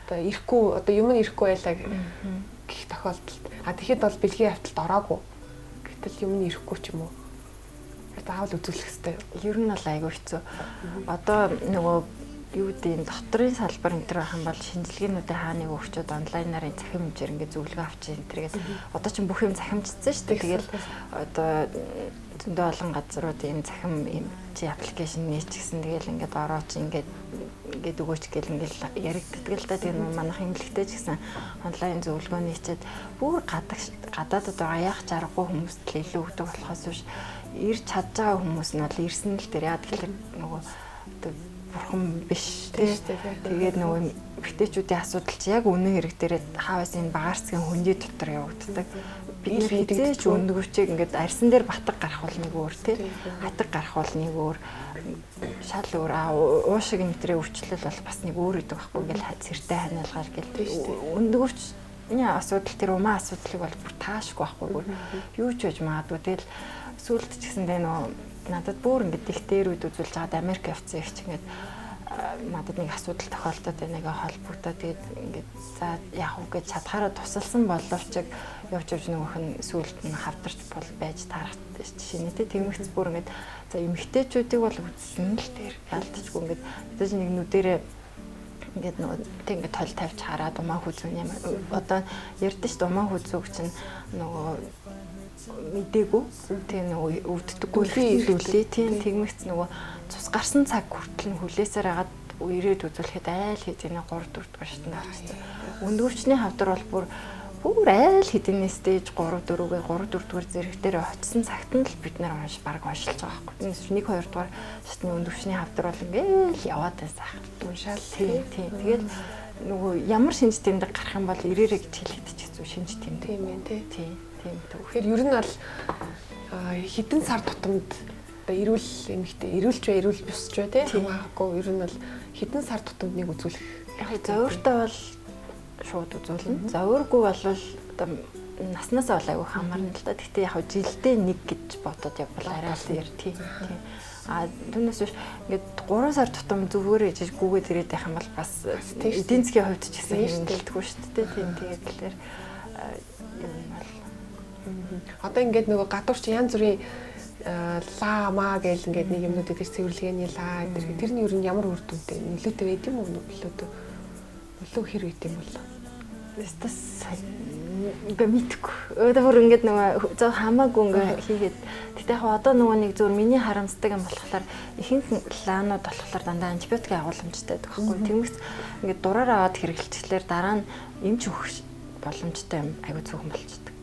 Одоо ирэхгүй одоо юм ирэхгүй байлаа гэх тохиолдолд тэгэхэд бол бэлгийн хавталд ороогүй. Гэтэл юм ирэхгүй ч юм уу заавал үзүүлэх хэрэгтэй. Ер нь бол айгүй хэцүү. Одоо нөгөө юу гэдэг доторын салбар энэ төр байх юм бол шинжилгээнүүдийн хааныг өгчөөд онлайнаар захим хэмжээр ингээд зөвлөгөө авчих энэ төргээд одоо ч бүх юм захимжсан шүү дээ. Тэгэл одоо зөндөө олон газрууд энэ захим юм чи аппликейшн нээчихсэн. Тэгэл ингээд орооч ингээд өгөөч гэл ингээд яригддаг л да. Тэгээ манайх эмнэлэгтэй ч гэсэн онлайн зөвлөгөө нээчээд бүр гадаадд байгаа яах чаргагүй хүмүүст л илүү өгдөг болохоос биш ирж чадж байгаа хүмүүс нь бол ирсэн л дээр яа тэгэхээр нөгөө одоо бурхан биш тий. Тэгээд нөгөө эмэгтэйчүүдийн асуудал чи яг үнэн хэрэг дээрээ хаавас энэ багаарцгийн хөндөй дотор явагддаг. Бид нэр хизээч өндгөвчийг ингээд арьсан дээр батг гарах бол нэг өөр тий. Хатаг гарах бол нэг өөр шал өөр уушиг мэтрээ өвчлөл бол бас нэг өөр идэг байхгүй ингээл сэртэй ханиалгаар гэл өндгөвч энэ асуудал тэр умаа асуудлыг бол бүр таашгүй байхгүй юу ч байж магадгүй тэгэл сүүлд ч гэсэндээ нөө надад бүр ингээд их дээрүүд үзүүлж байгаад Америк явцсан их ч ингээд надад нэг асуудал тохиолдоод байгааг холбогдоод тэгээд ингээд за яах вэ гэж чадхаараа тусалсан боловч явж нөгөөх нь сүүлд нь хавдарч бол байж таарах жишээ нэ тэгмэгц бүр ингээд за эмэгтэйчүүдийг бол үзсэн л дээр ялдчихгүй ингээд бид нэг нүдэрээ ингээд нөгөө тэг ингээд тол тавьж хараад умаа хүзүүн юм одоо ярьдэн шүү дээ умаа хүзүүг чинь нөгөө мэдээгүй тийм нөгөө өвддөггүй хэлүүлээ тийм тэгмэгц нөгөө цус гарсан цаг хүртэл нь хүлээсээр хагаад ирээд үзүүлэхэд айл хэдийн 3 4 дугаар шатнд орчихсон. Өндгөвчний хавдар бол бүр айл хэдийн стейж 3 4-гээ 3 4 дугаар зэрэг дээр очисон цагт нь л бид нар баг уншилж байгаа байхгүй. Тэгээс 1 2 дугаар шатны өндгөвчний хавдар бол ингээл яваад байсан. Уншаал тийм. Тэгээд нөгөө ямар шинж тэмдэг гарах юм бол ирээрээ гэж хэлээд ч хэцүү шинж тэмдэг. Тийм ээ тийм. Тэгэхээр ер нь бол хэдэн сар тутамд одоо эрүүл эмэгтэй эрүүлч бай эрүүл бусч бай тийм хамаагүй ер нь бол хэдэн сар тутамд нэг үзүүлэх яг зөөртөө бол шууд үзүүлнэ. Зөөргүй бол одоо наснаасаа бол айгүй хамаарна л да. Гэхдээ яг жилдээ нэг гэж бодоод явбал арай л ер тийм. Түүнээс биш ингээд 3 сар тутам зүгээр ээж гүгээд ирээд байх юм бол бас эдийн засгийн хувьд ч гэсэн хэмнэлтгүй шүү дээ. Тийм тэгээд тэлэр одоо ингээд нөгөө гадуур чи янз бүрийн лаа гэл ингээд нэг юмнууд дээр цэвэрлэгээний лаа гэдэг. Тэр нь ер нь ямар үр дүнтэй нөлөөтэй байд юм уу нөлөөтэй хэр байд юм бол? Эсвэл ингээ мэдгүй. Өөдөө бүр ингээд нөгөө зөв хамаагүй ингээ хийгээд тэгтээ яг одоо нөгөө нэг зөв миний харамсдаг юм болохоор ихэнх лаанууд болохоор дандаа антибиотик агуулмжтай байдаг байхгүй. Тиймээс ингээд дураар аваад хэрэглэчихлээр дараа нь эмч өгөх боломжтой юм аягүй цөөхөн болчихдог.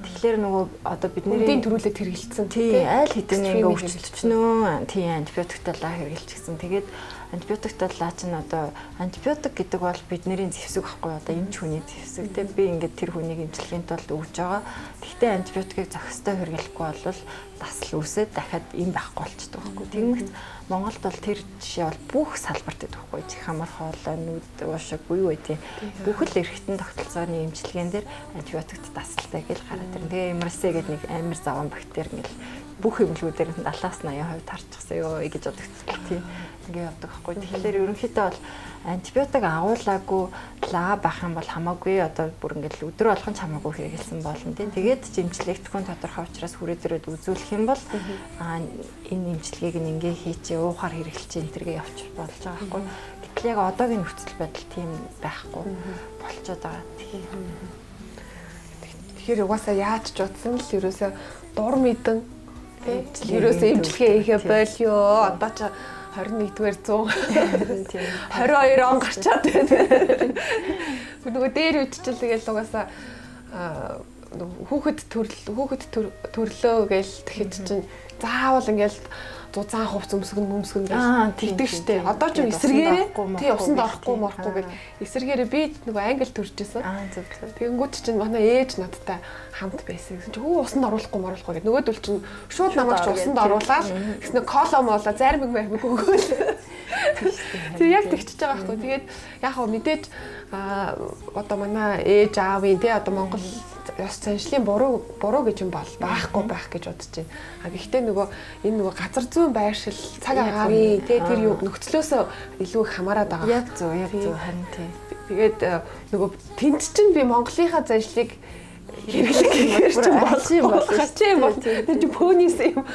Тэгэхээр нөгөө одоо бидний үндийн төрүүлээд хэрэгэлцсэн тий аль хэдийн ингээ өвчлөлтчнөө тий антибиотиктай лаа хэрэгжилчихсэн. Тэгээд антибиотиктай лаа чинь одоо антибиотик гэдэг бол бидний зэвсэг байхгүй одоо эмч хүний зэвсэг. Тэгээд би ингээд тэр хүнийг эмчилгээний тулд өгж байгаа. Гэхдээ антибиотикийг зохистой хэрэглэхгүй бол дасал үүсээд дахиад юм байхгүй болчихдог байхгүй. Тэгмээс Монголд бол тэр жишээ бол бүх салбарт байдаг байхгүй. Чих хамар хоолой, нүд, уушиг буюу үгүй. Бүх л эргэтэн тогтолцооны эмчилгээн дээр антибиотикт дасалтай гэж гараад ирнэ. Тэгээ MRSA гэдэг нэг амар заван бактери ингээл бүх эмнэлгүүдээр 70-80% тарчихсан ёо гэж бодогдчихлоо тийм. Ингээ явдаг байхгүй. Тэгэхээр ерөнхийдөө бол антибиотик агуулаагүй лаа байх юм бол хамаагүй одоо бүр ингээл өдөр болгон ч хамаагүй хэрэгэлсэн болно тийм. Тэгээд эмчилгээгдэхүүн тодорхой учраас хүрээдэрээд үзүүлэх юм бол энэ эмчилгээг нь ингээ хийчээ уухаар хэрэгэлчихээ энэ төргээ явчих болж байгаа байхгүй. Гэтэл яг одоогийн нөхцөл байдал тийм байхгүй болчиход байгаа. Тэгэхээр угаасаа яаж ч утсан л ерөөсөө дур мэдэн ерөөсөө эмчилгээ хийхэ болио. Одоо ч 21-р 100 22 он гарчаад байна. Нөгөө дээр үтчил тэгэл угаасаа хүүхэд төрлөө гээл тэгэхэд чинь заавал ингээл зузаан хувц өмсгөн гэж тэгдэг штэ. Одоо ч эсэргээрээ тий усанд орохгүй морохгүй гэж эсэргээрээ би нөгөө англи төржсэн. Тэгэнгүүт чинь манай ээж надтай хамт байсан гэсэн чинь усанд оруулахгүй гэдэг. Нөгөөдөл чинь шууд намайг ч усанд оруулаад гэсэн коло моло зармиг өгөөл. Тэг яг тэгчихэж байгаа байхгүй. Тэгээд яг хөө мэдээж одоо манай ээж аавын тий одоо Монгол ёс заншлын буруу гэж юм бол байхгүй байх гэж бодож байна. Гэхдээ нөгөө энэ нөгөө газар зүйн байршил цаг агаарын тий тэр юу нөхцлөөсөө илүү их хамаарат байгаа. Яг зөв харин тий. Тэгээд нөгөө тэнд чинь би Монголынхаа заншлыг хэрэглэх юм бол хачаа бол тэр чи пөнис юм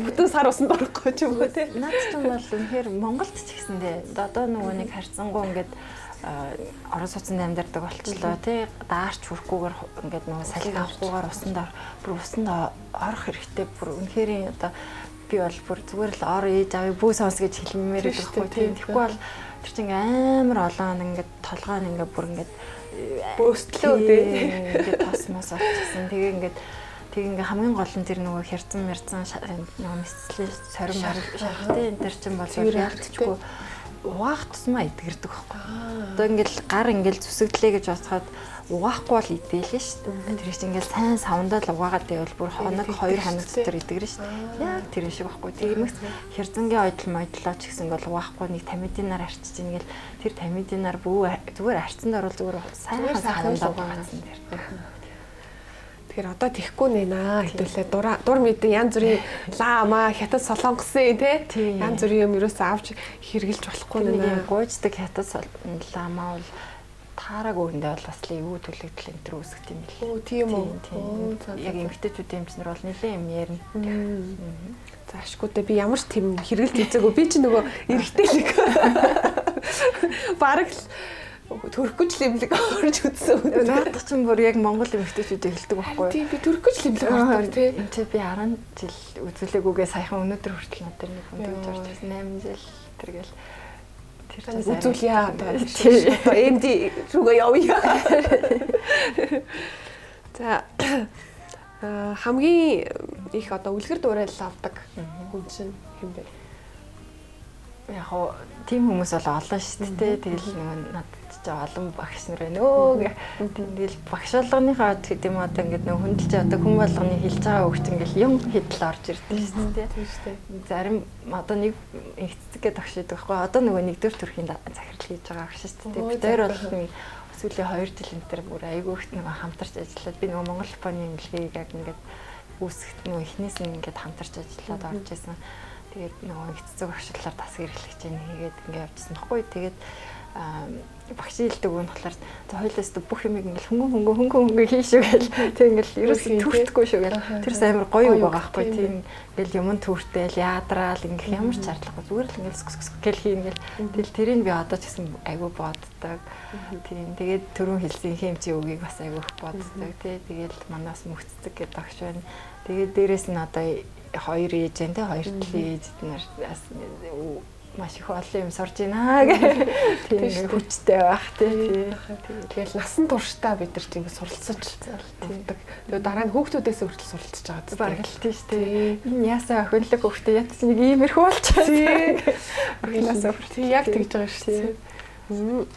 бүтэн сар усанд орохгүй ч юм уу тий. Наад чинь бол үнэхээр Монголд ч гэсэндээ одоо нөгөө нэг харьцангуй ингээд орон сууцнд амьдардаг болчлоо тий даарч хүрхгүйгээр ингээд нөгөө салхи авахгүйгээр усанд орох хэрэгтэй бүр үнэхээр одоо би бол бүр зүгээр л ор ээж авыг бүү сонс гэж хэлмээр байдаг байхгүй тий. Тэгэхгүй бол тэр чинь амар олон ингээд толгойн ингээд бүр ингээд бөөстлөө тий ингээд тосмос болчихсон. Тэгээ ингээд хамгийн гол нь тэр нөгөө херцэн нөгөө мэсцлийн сорим шахтай энэ төр чинь бол ялцчихгүй угаах тусмаа идэгэрдэг байхгүй. Одоо ингээл гар ингээл зүсэгдлээ гэж бодоход угаахгүй бол идэлээ шүү дээ. Тэр чинь ингээл сайн савндаа л угаагаад байвал бүр хоног 2 хоног дотор идэгэрнэ шүү дээ. Яг тэр шиг байхгүй. Тиймээс херцэнгийн ойдлоо ч гэсэн ингээл угаахгүй нэг тамидинаар арчиж ингээл тэр тамидинаар зүгээр арцсанд орвол зүгээр сайн савндаа угаасан тэр. Тэгэхээр одоо тэхгүй нэнаа хэдүүлээ дур мэдэн янз бүрийн лаама хятад солонгосын тий янз бүрийн юм ерөөсөө авч хэрглэж болохгүй нэнаа. Гуйждаг хятад лаама бол таараг өрөндөө бол бас л эвгүй төлөгдөл энэ төр үүсгэж юм бэл. Оо тийм үү. Яг эмгтээчүүдийн эмчнэр бол нэлээд юм ярина. За ашгүйдээ би ямар ч тийм хэргэлж үзээгүй. Би чи нөгөө эргэтэй л бараг л төрөхгүй ч лимлэг орж үзсэн. Наадах чинь бүр яг Монгол эмэгтэйчүүд эхэлдэг байхгүй юу? Тийм би төрөхгүй ч лимлэг ордог тий. Энд чи би 10 жил үзүүлээгүйгээ саяхан өнөөдөр хүртэл надад нэг хүн дэж орж байсан 8 жил тэргээл тэр үзүүлье одоо MD рүүгээ явъя. За хамгийн их одоо үлгэр дуурайл авдаг хүн чинь хэн бэ? Яг хоо тийм хүмүүс бол олон шүү дээ. Тэгэл нэг надад ч олон багш нар байна өө. Тэгэл багш болгоныхоо гэдэг юм одоо ингээд нэг хүндэлж одоо хүн болгоны хэлж байгаа өгч ингээл юм хэдэл орж ирдэг шүү дээ. Тийм шүү дээ. Зарим одоо нэг эцэцгээ багш байдаг байхгүй. Одоо нөгөө нэгдүгээр төрхийн захирал хийж байгаа багш шүү дээ. Бид хоёр бол нэг сүүлийн 2 жил энэ төр бүр айгүй их нэг хамтарч ажиллаад би нөгөө Монгол Японы имлэгийг яг ингээд үүсгэж нөгөө эхнээс нь ингээд хамтарч ажиллаад орж исэн. Тэгээд нөгөө эцэцэг багшлаар тас хэрэглэж чинь хийгээд ингээд явжсан баггүй. Тэгээд багш хэлдэг үг нь болохоор за хоёлаас бүх юм ингээл хөнгө хийшүү гэл тэг ингээл ерөөсөө төртгөө шүү гэл тэрс амар гоё үг байгаа байхгүй тийм ингээл юм төртөөл яадраал ингээл ямар ч шаардлагагүй зүгээр л ингээл гэл хийнгээл тэгэл тэрийг би одоо ч гэсэн айгүй боддог тийм тэгээд түрүүн хэлсэн хэмжээ үгийг бас айгүй их боддог тий тэгэл манаас мөхцдөг гэдэг багш байна тэгээд дээрэс нь одоо хоёр ээж энэ хоёр талын ээж нар маш их олон юм сурж байна гэх тийм хүчтэй байх тийм. Тэгэл насан туршдаа бид нар ч ингэ суралцаж болдог. Тэгээ дараа нь хүүхдүүдээс хүртэл суралцж байгаа. Бараг л тийм шүү дээ. Энэ яасаа хөнлөг хүүхдээ ятч нэг иймэрхүү болчихсон. Орхинасаа тийм яг тэгж байгаа шүү дээ.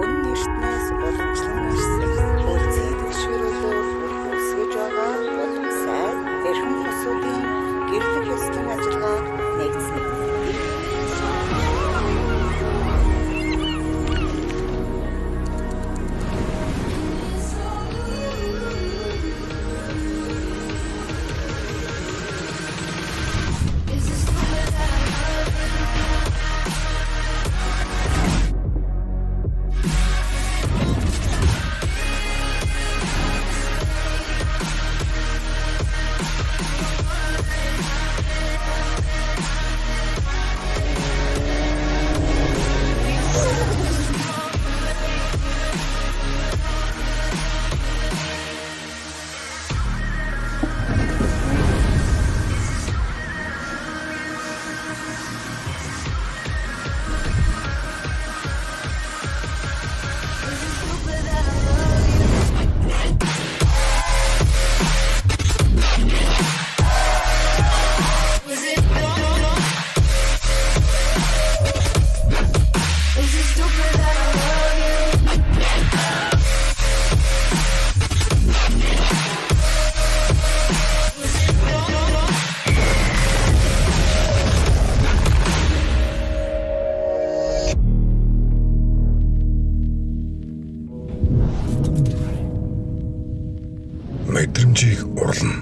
Үнэн эртнээс уламжлан ирсэн үлзий түшгэрүүлээр үлсгэж байгаа болон сайн эрхэм хүмүүсийн гэрлэх ёслон ажиллагаа нэгдсэн. Мэдрэмжийг урлна.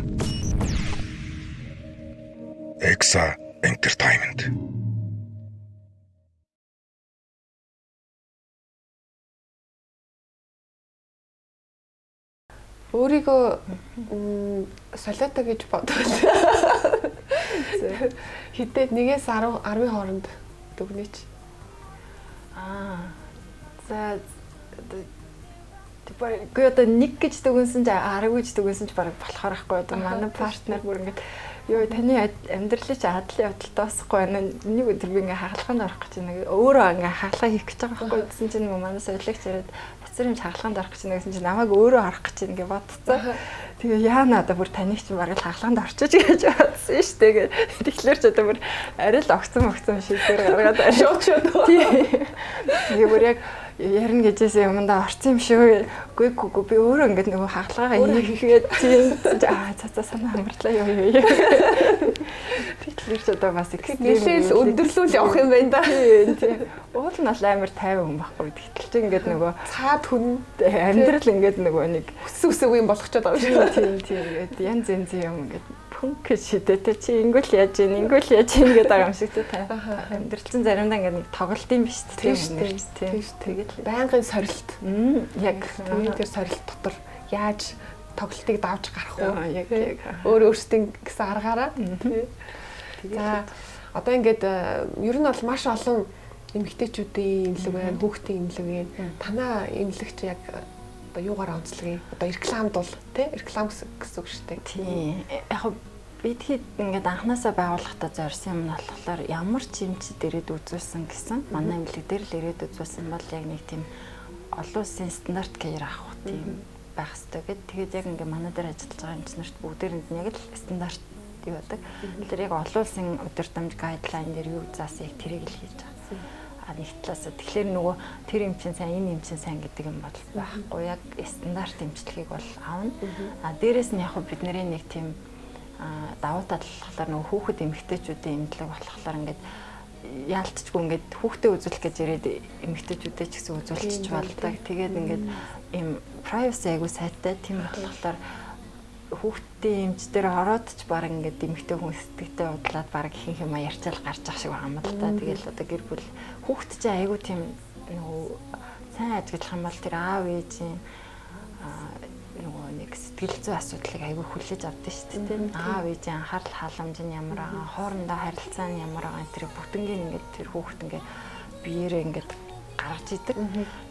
Exa Entertainment. Өөрийгөө солиотой гэж бодвол хитээд 1-10 хооронд дүгнэч. За Гэхдээ одоо 1 гэж дүгнсэн ч 10 гэж дүгнсэн ч бараг болохоор ахгүй одоо манай партнер бүр ингэж ёо таны амьдралын чи хадлын явдал тоосохгүй байна. Нэг өдөр би ингээ хагалгаанд орох гэж байна. Өөрөө ингээ хагалгаа хийх гэж байгаа байхгүй гэсэн чинь манай солиогч яриад буцар юм хагалгаанд орох гэж байна гэсэн чинь намайг өөрөө харах гэж ингээ бодцоо. Тэгээ яана одоо бүр таныг чинь бараг хагалгаанд орчиж гэж бодсон шүү дээ. Тэгэхээр ч одоо бүр арай л огцон шийдвэр гаргаад шууд. Тэгээ бүр яг ярина гэжсэн юмдаа орсон юм шүү. Үгүй би өөрөө ингээд нөгөө хагалгаа хийгээд тийм за санаа амарлаа юу. Тэгэхээр ч одоо бас нэгшэл өндөрлүүл явах юм байна да. Тийм. Уул нь бол амар тайван хүн байхгүй. Тэгтэл чи ингээд нөгөө цаад хүн амьдрал ингээд нөгөө нэг өсөв юм болгочод байгаа шүү. Тийм ингээд янз юм ингээд пүнк шидэтэй чи ингүүл яаж ингэж байгаа юм шиг тэ амьдралцсан заримдаа ингээд нэг тоглолт юм биш үү тийм тэгээд байнгын сорилт яг тэр сорилт дотор яаж тоглолтыг давж гарах уу яг өөрсдийн гэсэн аргаараа за одоо ингээд ер нь бол маш олон эмэгтэйчүүдийн имлэг байна хүүхдийн имлэг байна танаа имлэгч яг одоо юугаар онцлогийг одоо рекламд бол тий реклам гэсэн үг шүү дээ тийм яг бид хэд ингээд анханасаа байгууллагатаа зорьсон юм нь болохоор ямар ч юм чи дээрэд үзүүлсэн гэсэн манай имлэг дээр л ирээд үзүүлсэн бол яг нэг тийм олон улсын стандарт care авах тийм байх хэрэгтэй гэд тэгээд яг ингээд манай дээр ажиллаж байгаа эмчнэрт бүгдээрэнд нь яг л стандарт юу байдаг. Тэр яг олон улсын удирдамж гайдлайн дээр юу заасан яг тэрийг л хийж байгаа. Нэг талаас тэгэхээр нөгөө тэр эмчин сайн энэ эмчин сайн гэдэг юм бол байхгүй яг стандарт эмчилгээг бол аавна. Дээрээс нь яг бидний нэг тийм давуу тал болохоор нөгөө хүүхэд эмэгтэйчүүдийн эмнэлэг болохоор ингээд яалтчгүй ингээд хүүхдээ үзүүлэх гэж ирээд эмэгтэйчүүдээ ч гэсэн үзүүлчих болдог. Тэгээд ингээд ийм privacy айгуу сайтай тийм болохоор хүүхдийн эмч дээр ороод ч баг ингээд эмэгтэй хүн сэтгэлтэй удлаад баг ихэнх юм ярьчаал гарч ах шиг байгаа юм л та. Тэгэл одоо гэр бүл хүүхд чинь айгуу тийм нөгөө сайн ажиглах юм бол тэр аав ээжийн нөгөө нэг сэтгэл зүй асуудлыг айгүй хүлээж авдаг шүү дээ. Аав ээжийн анхаарал халамж нь ямар байгаа, хоорондоо харилцаа нь ямар байгаа тэр бүтэнгийн ингээд тэр хүүхд ингээд биеэрээ ингээд гаргаж идэг.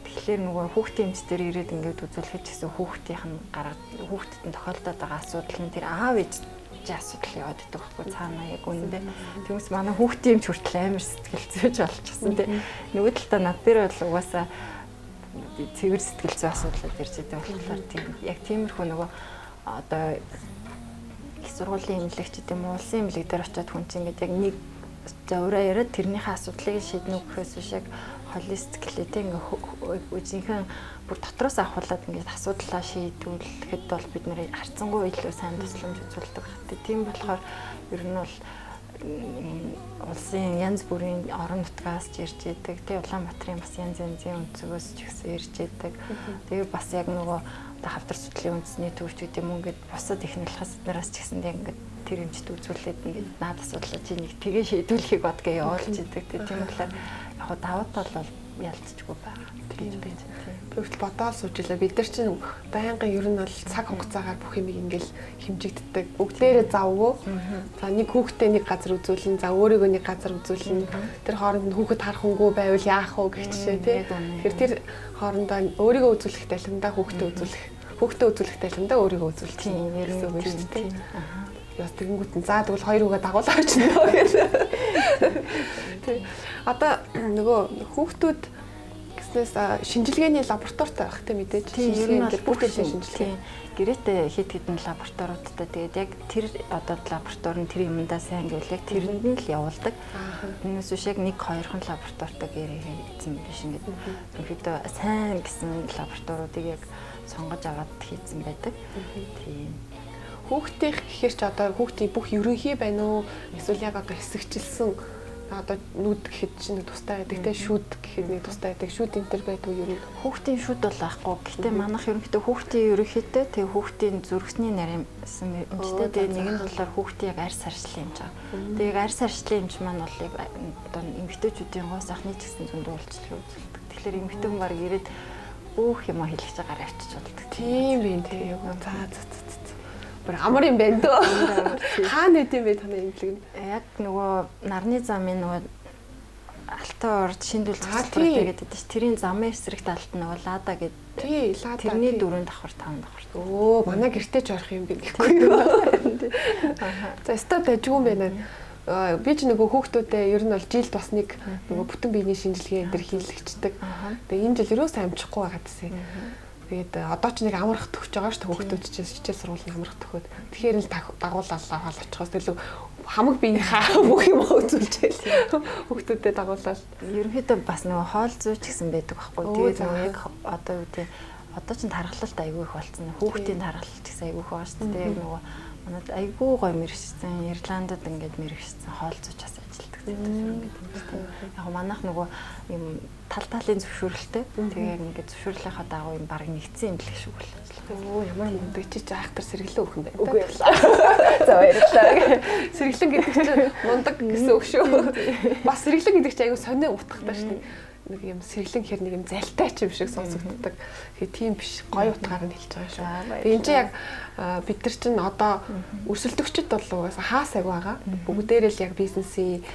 Тэгэхээр нөгөө хүүхдийн эмч дээр ирээд ингээд үзүүлэхэд ч гэсэн хүүхдийнх нь хүүхдэд нь тохиолдоод байгаа асуудал нь тэр аав ээжийн асуудал яваад идэх байхгүй цаанаа яг үнэндээ. Тэгмээс манай хүүхдийн эмч хүртэл амар сэтгэл зүйж болчихсон тий. Нөгөө талдаа над дээр бол угаасаа цэвэр сэтгэл зүй асуудлууд ирж байгаа болохоор тийм яг тиймэрхүү нөгөө одоо их сургуулийн эмнэлэгч гэдэг юм уу улсын эмнэлэг дээр очиод хүн чинь ингээд яг нэг зөвөрөө яриад тэрнийхээ асуудлыг шийднэ гэхээс биш яг холистикли тийм ингээд үжинхэн бүр дотроос авахуулаад ингээд асуудлаа шийдвэрлэхэд бол бид нэр харцангуй илүү сайн тусламж үзүүлдэг багт. Тийм болохоор ер нь бол улсын янз бүрийн орон нутгаас ч ирж идэг. Тэгээ Улаанбаатарын бас янз янзын өнцгөөс ч гэсэн ирж идэг. Тэгээ бас яг нөгөө одоо хавдар судлалын үндэсний төвч гэдэг юм ингээд бусад технологиас нараас ч гэсэн ингээд тэр хэмжээд үзүүлээд ингээд наад асуудлаа чи нэг тгээ шийдвэрлэхийг бодгоо явуулж идэг. Тийм болохоор яг даваа тал бол ялцчихгүй байгаа. Тэгж байж тийм. Тэгвэл бодоол сууж илаа. Бид нар чинь байнгын ер нь бол цаг хугацаагаар бүх юм ингээл хэмжигддэг. Бүгдээрээ завгүй. За нэг хүүхдээ нэг газар үзүүлнэ. За өөрийгөө нэг газар үзүүлнэ. Тэр хооронд нь хүүхэд харах хүнгүй байвал яах вэ гэх жишээ тий. Тэгэхээр тэр хоорондоо өөрийгөө үзүүлэх тайлбартай хүүхдээ үзүүлэх. Хүүхдээ үзүүлэх тайлбартай өөрийгөө үзүүлэх. Тийм ер нь үг шүү дээ. Яс тэгэнгүүт нь за тэгвэл хоёр үгээ дагуулж авчихна гэсэн. Тий. Одоо нөгөө хүүхдүүд шинжилгээний лабораторитой байх тийм мэдээж. Тийм ер нь бол бүх шинжилгээ гэрээтэй хэд хэдэн лабораториудтай тэгээд яг тэр одоо лаборатори нь тэр юмдаа сайн гэвэл яг тэрэнд нь л явуулдаг. Энэс биш яг 1-2хан лабораторитой гэрээ хийсэн биш ингээд. Ерөнхийдөө сайн гэсэн лабораториудыг яг сонгож аваад хийсэн байдаг. Тийм. Хүүхдийн гэхээр ч одоо хүүхдийн бүх ерөнхий байна уу? Эсвэл яг одоо хэсэгчилсэн одоо нүд гэхэд чинь тустай байдаг те шүд гэхэд нэг тустай байдаг шүд энтер байдаг юу ер нь хүүхдийн шүд бол байхгүй. Гэхдээ манайх ерөнхийдөө хүүхдийн ерөнхийдөө тэгээ хүүхдийн зүрхсний нарийнсан эмчтэй тэгээ нэг нь болохоор хүүхдийн яг арьс арчлын эмч байгаа. Тэгээ яг арьс арчлын эмч маань бол яг одоо эмэгтэйчүүдийн гоо сахны ч гэсэн зөндөө үйлчлэл үзүүлдэг. Тэгэхээр эмэгтэй хүн баг ирээд бүх юм хэлж байгаагаар авчиж болдог. Тийм юм тэгээ яг за бүр амар юм байна дөө. Хаана үт юм бэ таны эмнэлэг нь? Яг нөгөө нарны замын нөгөө Алтан орд шиндүүл зохицуулдаг гэдэг чинь тэрийн замын эсрэг талд нөгөө лада гэдэг. Тий, лада. Тэрний 4 давхар 5 давхар. Өө, манай гэртээ ч орох юм би гэхгүй юу. За, өстой дайггүй юм байна. Би ч нөгөө хүүхдүүдээ ер нь бол жилд бас нэг нөгөө бүтэн биений шинжилгээ энэ төр хийлгчдэг. Тэгээ энэ жил ерөөсөө амжихгүй байгаа гэсэн. Тэгээд одоо ч нэг амрах төгсөж байгаа шүү дээ хүүхдүүд чинь хичээл сургуулийн амрах төгөөд. Тэгэхээр л дагууллаа хол очихоос төлөв хамаг биеийнхаа бүх юм үзүүлчихээ. Хүүхдүүдэд дагууллаа. Ерөнхийдөө бас нөгөө хоол зүйч гэсэн байдаг байхгүй. Тэгээд нөгөө яг одоо юу гэдэг одоо ч тархалт айгүй их болцсон. Хүүхдийн тархалт гэсэн айгүй их байгаа шүү дээ. Яг нөгөө манад айгүй гоё мэрэгчсэн Ирландд ингээд мэрэгчсэн хоол зүйч бас ажилладаг. Яг манайх нөгөө юм талын зөвшөөрлөлтэй. Тэгээ ингээд зөвшөөрлийнхаа дагуу юм баг нэгдсэн юм л шиг үл ажилладаг. Оо ямар мундаг чи айхтар сэргэлэн өгөх юм байна. Үгүй ээ. За баярлалаа. Сэргэлэн гэдэг чинь мундаг гэсэн үг шүү. Бас сэргэлэн гэдэг чинь айгүй сонио утгатай шүү дээ. Нэг юм сэргэлэн гэхэр нэг юм залтай ч юм шиг сонсогддог. Тэгээ тийм биш гоё утгаар нь хэлж байгаа шүү. Тэгээ энэ чинь яг бид нар чинь одоо өрсөлдөгчд бол угаасаа хаасайг байгаа. Бүгдээрээ л яг бизнесийг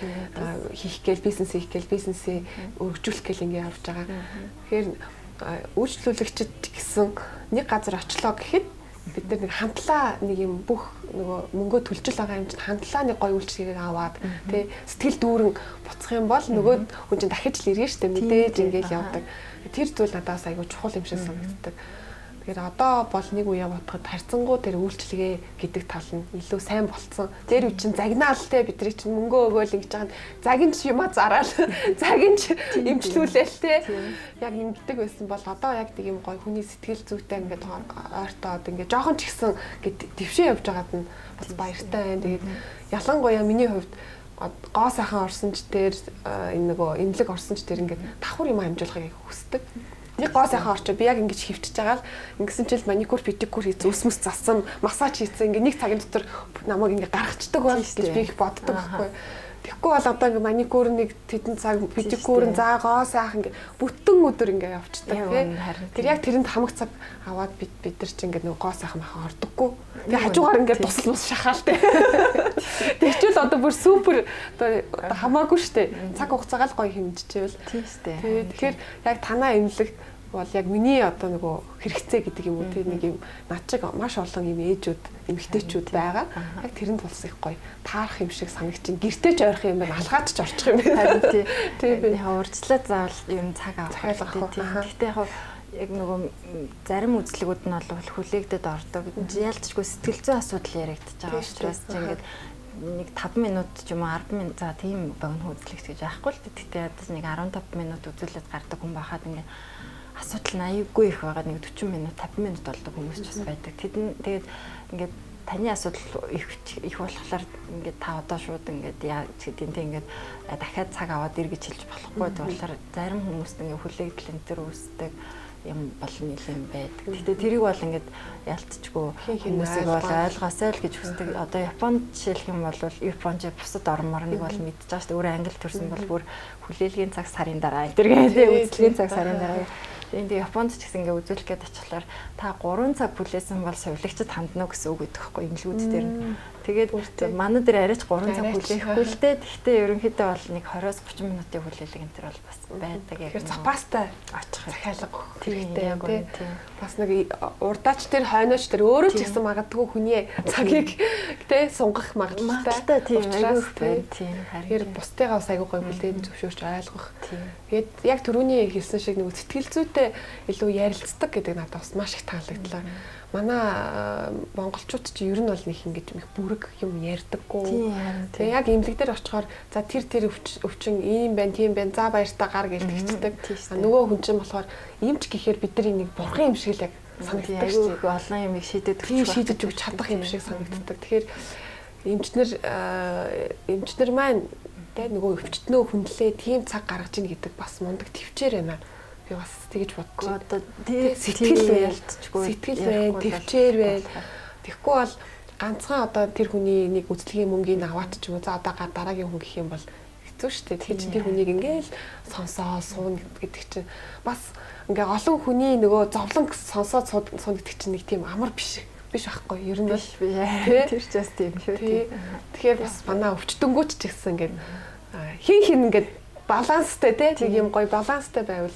хийх гээл бизнесийг өргөжүүлэх гээл ингэ явж байгаа. Тэгэхээр үйлчлүүлэгчд гэсэн нэг газар очлоо гэхэд бид нар нэг хамтлаа нэг юм бүх нөгөө мөнгөө төлжөл байгаа юм чинь хамтлаа нэг гоё үйлчлэгийг аваад тий сэтгэл дүүрэн буцах юм бол нөгөө хүн чинь дахиж л иргэн штэ мэдээж ингээл явдаг. Тэр зүйл надаас айгүй чухал юм шиг санагддаг. Тэгэхээр одоо бол нэг үе бодоход харьцангуй тэр үйлчлэгээ гэдэг тал нь илүү сайн болцсон. Тэр үе чинь загнаал те бидний чинь мөнгөө өгөөл ингэж байгаа нь загинч юма зараал загинч эмчлүүлээл те яг ингэдэг байсан бол одоо яг тийм гоё хүний сэтгэл зүйтэй ингээд ойртоод ингээд жоохон ч ихсэн гэд твшээ явж байгаад нь бас баяртай байна. Тэгээд ялангуяа миний хувьд гоо сайхан орсонч дээр энэ нөгөө имлэг орсонч дээр ингээд давхар юм амжуулахыг хүсдэг. Нэг гоо сайхан орчоо би яг ингэж хөвчөж байгаа л ингэсэн чил маникюр педикюр хийц өсмөс зассан массаж хийцэн ингээ нэг цагийн дотор намайг ингээ гаргацдаг бол гэж би их боддог байхгүй. Тэгэхгүй бол одоо ингээ маникюр нэг тэдэн цаг педикюр заа гоо сайхан ингээ бүтэн өдөр ингээ явчихдаг тий. Тэр яг тэрэнд хамаг цаг аваад бид нар чи ингээ нөгөө гоо сайхан махан ордоггүй. Тэгээ хажуугаар ингээ тусал мус шахаал тий. Тэгчвэл одоо бүр супер одоо хамаагүй штэ. Цаг хугацаагаа л гоё хэмжижээвэл тийм штэ. Тэгэхээр яг танаа имлэг бол яг миний одоо нөгөө хэрэгцээ гэдэг юм уу тийм нэг юм над шиг маш олон юм ээжүүд эмэгтэйчүүд байгаа. Яг тэрэнд болсон их гоё таарах юм шиг санагдчих. Гэртээ ч ойрох юм байна, алгаад ч орчих юм байна. Тийм. Яг урьдчилаад заавал ер нь цаг авах тийм. Гэхдээ яг нөгөө зарим үзлэгүүд нь бол хүлээгдэд ордог. Ялцчгүй сэтгэл зүйн асуудал яригдчих байгаа учраас чи ингээд нэг 5 минут ч юм уу 10 минут за тийм богино үзлэгч гэж байхгүй л гэхдээ ядаж нэг 15 минут үзүүлээд гардаг хүн байхад ингээд асуудал нь аюулгүй их байгаа нэг 40 минут 50 минут болдог хүмүүс ч бас байдаг. Тэгээд ингээд таны асуудал их болохоор ингээд та одоо шууд ингээд яа гэдэг тийм ингээд дахиад цаг аваад иргэж хэлж болохгүй болохоор зарим хүмүүст ингээд хүлээгдэл энэ төр үүсдэг юм бол нэлээд байдаг. Гэхдээ тэрийг бол ингээд ялцчгүй хүмүүсийг бол ойлгоосай л гэж хүсдэг. Одоо Японд жишээлх юм бол Японч бусад орн морныг бол мэдчихэж байгаа шүү дээ. Өөрөө англи төрсөн бол бүр хүлээлгийн цаг сарын дараа энэ гэдэг үзлэгийн цаг сарын дараа энэ Японд ч гэсэн ингээ үзүүлэх гээд очихлаар та 3 цаг хүлээсэн бол сувилагчд хандна гэсэн үг гэдэг байхгүй имлгүүд дээр нь. Тэгээд манай дээр арайч 3 цаг хүлээхгүй л дээ. Гэхдээ ерөнхийдөө бол нэг 20-30 минутын хүлээлэг энэ төр бол бас байдаг яг. Тэгэхээр запастай очих захиалга хэрэгтэй яг тийм. Бас нэг урдаач тэр хойнооч тэр өөрөө ч гэсэн магадгүй хүний цагийг тэ сунгах магадлалтай тийм учраас тийм. Тэгэхээр бусдыгаа бас айгүй гоё бүлээн зөвшөөрч ойлгох. Тэгээд яг түрүүний хэлсэн шиг нэг сэтгэл зүйтэй илүү ярилцдаг гэдэг надад бас маш их таалагдлаа. Манай монголчууд ч ер нь бол нэг ингэж их бүрэг юм ярьдаггүй. Тэгээ яг имлэг дээр очихоор за тэр өвчин ийм байна, тийм байна. За баяртай гар гэлдэгчдэг. Нөгөө хүн чинь болохоор имч гэхээр бид нар нэг бурхан юм шиг л яг санагддаг шүү дээ. Олон юмыг шийдэж өгч чадах юм шиг санагддаг. Тэгэхээр эмчнэр маань тэ нөгөө өвчтнөө хүндлээ тийм цаг гаргаж ийн гэдэг бас мундаг төвчээр байна. Би бас тэгэж бодчих. Одоо сэтгэл ялцчихгүй. Сэтгэл байна, төвчээр байна. Тэгэхгүй бол ганцхан одоо тэр хүний нэг үзлэгийн мөнгөний аваад ч юм уу за одоо дараагийн хүн гэх юм бол хэцүү шүү дээ. Тэгэхээр чи тэр хүнийг ингээл сонсоо суун гэдэг чинь бас ингээ олон хүний нөгөө зовлон сонсоод суун гэдэг чинь нэг тийм амар биш байхгүй ер нь биш тэр ч бас тийм шүү тий. Тэгэхээр бас манай өвчтөнгүүч ч гэсэн ингээд хин ингээд баланстай тий нэг юм гоё баланстай байвал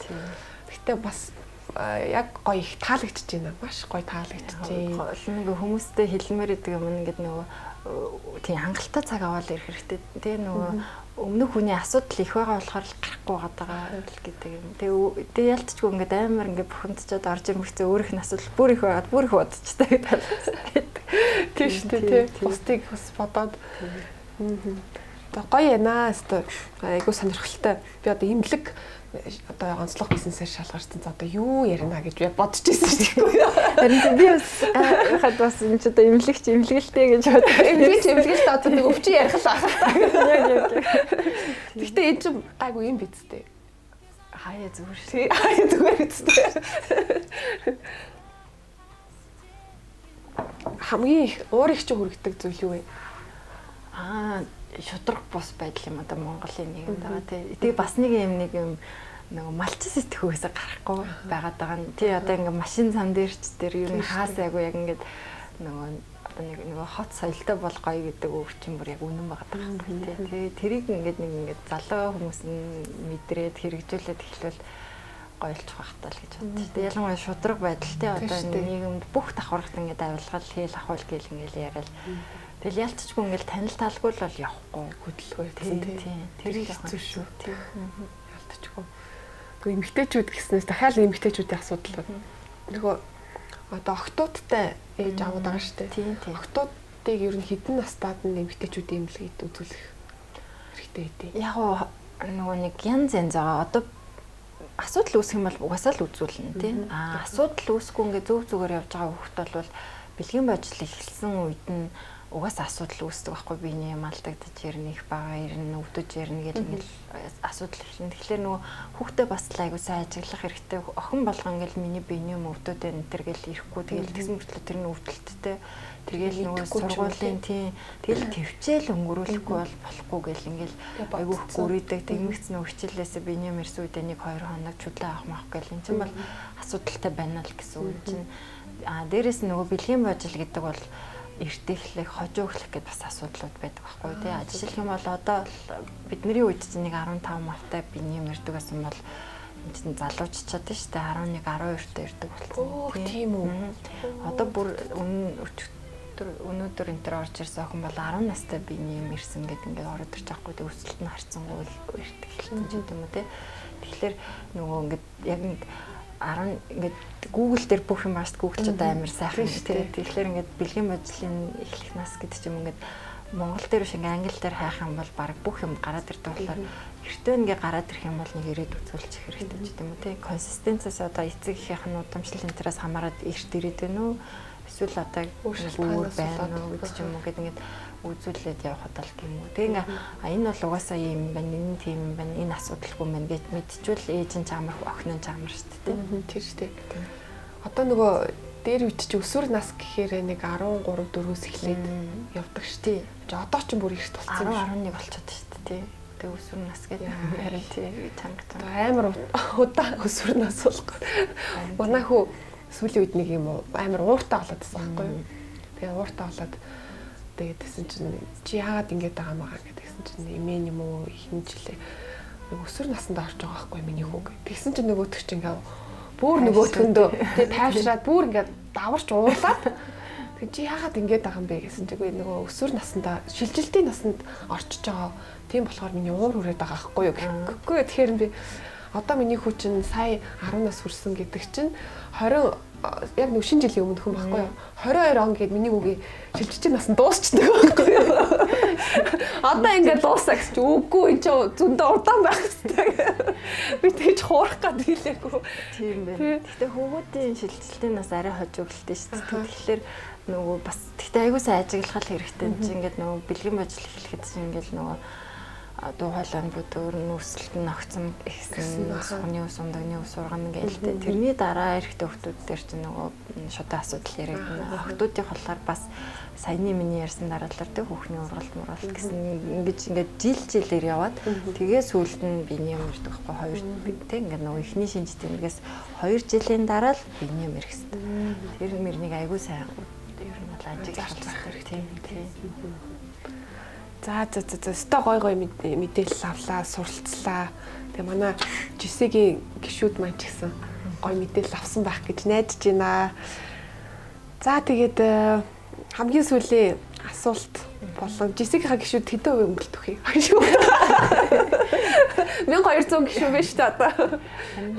гэхдээ бас яг гоё их таалагдчихэж байна. Маш гоё таалагдчихэж байна. Нэг хүмүүстэй хэлмээр идэг юм ингээд нөгөө тий хангалттай цаг аваад ирэх хэрэгтэй тий нөгөө өмнөх хүний асуудал их байгаа болохоор гарахгүй байгаа гэдэг юм. Тэгээ ялцчгүй ингээд амар ингээд бухимдчаад орж ирмэгцээ өөрийнх нь асуудал бүр их байгаад бүр их бодчихдаг гэдэг. Тийм шүү дээ тий. Бусдыг бас бодоод гоё яана өстой айгуу сонирхолтой. Би одоо имлэг одоо онцлог бизнесээр шалгарсан за одоо юу ярина гэж би бодож ирсэн шүү дээ. Харин би бас хаад бас энэ ч одоо имлэгтэй гэж боддог. Имлэгтэй одоо нэг өвчин ярих л аа. Гэхдээ энэ ч гайгүй юм биз дээ. Хаяа зүгээр шүү. Хаяа зүгээр биз дээ. Хамгийн их өөрийг ч хүргэдэг зүйл юу вэ? Шудраг бус байдал юм одоо Монголын нийгэмд байгаа тий. Тэгээ бас нэг юм нөгөө малчин сэтгүүсээ гарахгүй байгаад байгаа нь. Тий одоо ингээ машин зам дээр ч тэр ер нь хаас айгу яг ингээд нөгөө одоо нөгөө хот соёлтой бол гоё гэдэг өвчин бүр яг үнэн байгаа даа. Тэгээ тэрийг ингээд нэг ингээд залуу хүмүүс нь мэдрээд хэрэгжүүлээд эхлэвэл гоёлчих багтаа л гэж бодчих. Тэгээ ялангуяа шудраг байдал тий одоо нийгэмд бүх давхаргад ингээд авилгал хийл ахвал гээл ингээд яриад тэгэл ялцчгүй ингээл танил таалгүй л бол явахгүй хөдөлгөөр гэсэн тийм тэр хэцүү шүү тийм ялцчгүй. Тэгвэл эмэгтэйчүүд гэснээс дахиад эмэгтэйчүүдийн асуудал нөгөө одоо октоодтай ээж аваад байгаа шүү дээ. Тийм октоодыг ер нь хэдэн настайд нь эмэгтэйчүүдийн имлэгэд үзүүлэх хэрэгтэй гэдэг. Яг нөгөө нэг янз янз байгаа. Одоо асуудал үүсэх юм бол угаасаа л үзүүлнэ тийм. Асуудал үүсэхгүй ингээд зөв зүгээр явж байгаа хүүхэд бол бэлгийн бажил эхэлсэн үед нь угаасаа асуудал үүсдэг байхгүй биений малдагдаж ирнэ их бага ирнэ өвдөж ирнэ гэж ингээл асуудал эхэлнэ. Тэгэхээр нөгөө хүүхдээ бас л айгуу сайн ажиглах хэрэгтэй. Охин болгон ингээл миний биений юм өвдөд энэ төр гэл ирэхгүй тэгэл тэгсэн мөртлөө тэр нь өвдөлттэй. Тэгэл нөгөө сургуулийн тийм тэгэл төвчээл өнгөрүүлэхгүй бол болохгүй гэл ингээл айгуу гүрийдэг. Тэгмэгц нөгөө хичээлээсээ биений юм ирсэн үедээ 1-2 хоног чүлээ авах маах гэл энэ чинь бол асуудалтай байна л гэсэн үг чинь. Дээрээс нь нөгөө бэлгийн божил гэдэг бол эртэхлэх, хожууглах гэдээ бас асуудлууд байдаг байхгүй тий. Жишээлх юм бол одоо бидний үед чинь 15 мавтай биений юм ирдэг гэсэн бол энэ залууччаад шүү дээ 11 12-т ирдэг болсон тийм үү. Одоо бүр өнөөдөр энэ төр орж ирсэн охин бол 10 настай биений юм ирсэн гэдэг ингээд ороод ирж байхгүй тий. Өсөлт нь харцсангүй л ирдэг хэлсэн ч юм уу тий. Тэгэхээр нөгөө ингээд яг нэг 10 ингээд Google дээр бүх юм аашд гуглчод амар сайхан тий. Тэгэхээр ингээд бэлгийн божлын эхлэх нас гэдэг ч юм ингээд Монгол дээр шиг англи дээр хайх юм бол баг бүх юм гараад ирдэг болохоор эртөө ингээ гараад ирэх юм бол нэг ирээд үзүүлчих хэрэгтэй ч юм уу тий. Консистенцээс одоо эцэг ихийнх нь удамшил энтерээс хамаарат эрт ирээд байна уу? Эсвэл одоо өөр байна уу гэдэг ч юм уу гэдэг ингээд үзүүлээд явахад л юм уу. Тэг ингээ энэ бол угаасаа юм байна, энэ тийм юм байна, энэ асуудалгүй байна гэж мэдчихвэл ээж нь чамар, охин нь чамар шүү дээ. Тэр шүү дээ. Одоо нөгөө дээр үт чи өсвөр нас гэхээр нэг 13 4-өөс эхлээд явдаг шүү дээ. Одоо ч бүр ихт болсон. 10 11 болчиход шүү дээ тий. Тэг өсвөр нас гэдэг харин тий чанга амар удаа өсвөр нас болох. Манай хүү сүүлийн үед нэг юм амар ууртаа болоод байсан байхгүй юу. Тэгээ ууртаа болоод тэгээд тэсэн чинь чи яагаад ингэж байгаа маа гэдгсэн чинь эмээ юм уу ихэнх жилээ нэг өсвөр наснд орж байгаа байхгүй миний хүүг. Тэгсэн чинь нөгөөтг чинь ингээ бүр нөгөөтгөндөө тэгээ тайвшраад бүр ингээ даварч уурлаад тэг чи яагаад ингэж байгаа юм бэ гэсэн чигүй нөгөө өсвөр наснда шилжилтийн наснд орчиж байгаа. Тийм болохоор миний уур хүрээд байгаа байхгүй юу гэхгүй. Тэгэхээр би одоо миний хүү чинь сая 10 нас хүрсэн гэдэг чинь 20 яг нэг шинэ жилийн өмнөх юм байхгүй юу? 22 он гээд миний хүүгийн шилжиж насанд дуусчихдаг байхгүй юу? Одоо ингээд дуусаа гэж үгүй чи зөндөө удаан байх хэрэгтэй. Би тэгж хуурах гээд хэлээгүй. Тийм байна. Гэхдээ хүүгүүдийн шилжилтийн нас арай хожигдолтой шүү дээ. Тэгэхээр нөгөө бас тэгтээ айгуу сайн ажиглах хэрэгтэй. Чи ингээд нөгөө бэлгийн божил эхлэхэд чи ингээд нөгөө дуу хоолойн бүдүүр нүрсэлт нь огцом ихсэн сухны ус ундагны ус ургана гэлтэй. Тэрний дараа эрэхтэй хүмүүс дээр чинь нөгөө шудан асуудал яригдана. Хүмүүсийн болохоор бас саяны миний ярьсан дараалал тэ хүүхний ургалт мургалт гэсэн ингэж ингээд жилээр яваад тэгээ сүүлд нь биений юм ирдэг байхгүй 2 тэ ингээд нөгөө ихний шинж тэмдгээс 2 жилийн дараа л биений юм ирэх хэрэгтэй. Тэр мөрнийг айгүй сайн ер нь бол ажиглах хэрэгтэй тийм. За өстой гой мэдээлэл авлаа, суралцлаа. Тэгээ манай жисэгийн гишүүд маань ч гэсэн гой мэдээлэл авсан байх гэж найдаж байна. За тэгээд хамгийн сүүлийн асуулт болон жисэгийн гишүүд хэдэн хувийн өнгөлт өгье? 1200 гишүүн биш үү одоо?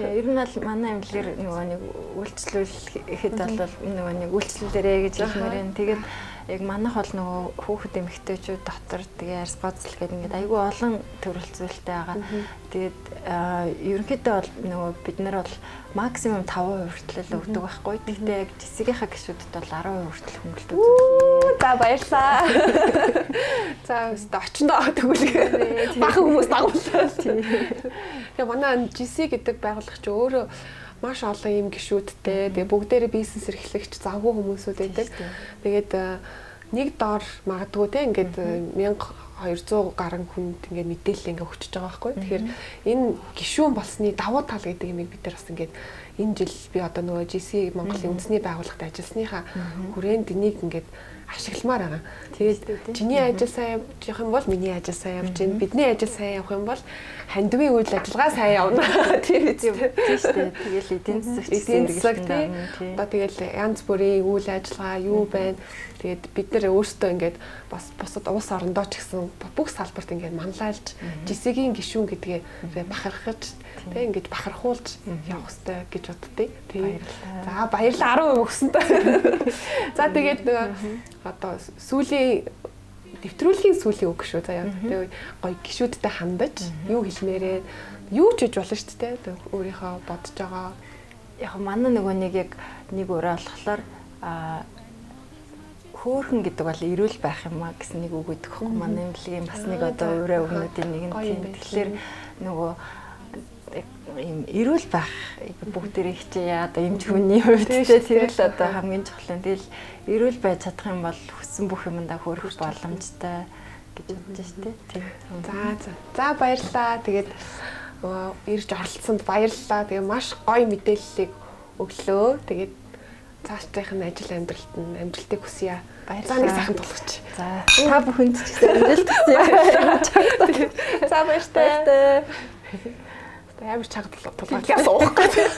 Ер нь бол манай эмнэлэр нөгөө нэг үйлчлүүлэхэд бол нөгөө нэг үйлчлүүлээрэ гэж хэлмээрэн. Тэгээд яг манайх бол нөгөө хүүхэд эмэгтэйчүүд дотор тэгээ арьс гоцл гэдэг ингээд айгүй олон төрөлцөлтэй байгаа. Тэгээд ерөнхийдөө бол нөгөө бид нар бол максимум 5% хүртэл өгдөг байхгүй. Тэгтээ яг жисгийнхаа гишүүдэд бол 10% хүртэл хөнгөлт үзүүлдэг. За баярлаа. За өстө очиндоо тэгвэл бахан хүмүүс дагууллаа. Тэгээ манай жиси гэдэг байгууллага чи өөрөө маш олон юм гишүүдтэй. Тэгээ бүгдээрээ бизнес эрхлэгч завгүй хүмүүсүүд байдаг. Тэгээд нэг доор магадгүй те ингээд 1200 гаруй хүнд ингээд мэдээлэл ингээд өгчөж байгаа байхгүй. Тэгэхээр энэ гишүүн болсны давуу тал гэдэг юмыг бид нар бас ингээд энэ жил би одоо нөгөө GC Монголын үндэсний байгууллагад ажилласныхаа хүрээнд энийг ингээд ашигламаар байгаа. Тэгээд чиний ажил сайн явах юм бол миний ажил сайн явж байна. Бидний ажил сайн явах юм бол хандивын үйл ажиллагаа сайн явна. Тийм үү? Тийм шүү дээ. Тэгэл эдийн засаг одоо тэгэл янз бүрийн үйл ажиллагаа юу байна. Тэгээд бид нар өөрсдөө ингээд бас бусад улс орондоо ч гэсэн бүх салбарт ингээд манлайлж жисэгийн гишүүн гэдгээ бахархаж тэг ингээд бахархуулж явах хэрэгтэй гэж боддتي. Тийм. За баярлалаа 10% өгсөнтэй. За тэгээд одоо сүүлийн нэвтрүүлгийн сүүлийн үг шүү заяа. Тэгээ гоё гişүүдтэй хандаж юу хэлмээрээ юу ч хийж болно шүү дээ. Өөрийнхөө бодож байгаа. Яг манай нөгөө нэг яг нэг өрөө болохоор хөөхөн гэдэг бол эрүүл байх юм а гэсэн нэг үг өгдөг хөөх манай эмнэлгийн бас нэг одоо өөрөө өгнүүдийн нэг нь тийм. Тэгэхээр нөгөө ийм эрүүл байх бүгдээрээ хичээе одоо эмч хүний хувьд тэр л одоо хамгийн чухал. Тэгэл эрүүл байж чадах юм бол хүссэн бүх юмдаа хөөрөх боломжтой гэж бодож штэ. Тийм. За баярлалаа. Тэгээд ирж оролцсонд баярлалаа. Тэгээ маш гоё мэдээллийг өглөө. Тэгээд цаашдынх нь ажил амьдралтыг хүсье. Баярлалаа. Нэг сайхан тулгач. За та бүхэнд ч гэсэн амжилт хүсье. За баяртай. Амар чагд тулгаалаас уух гэдэг.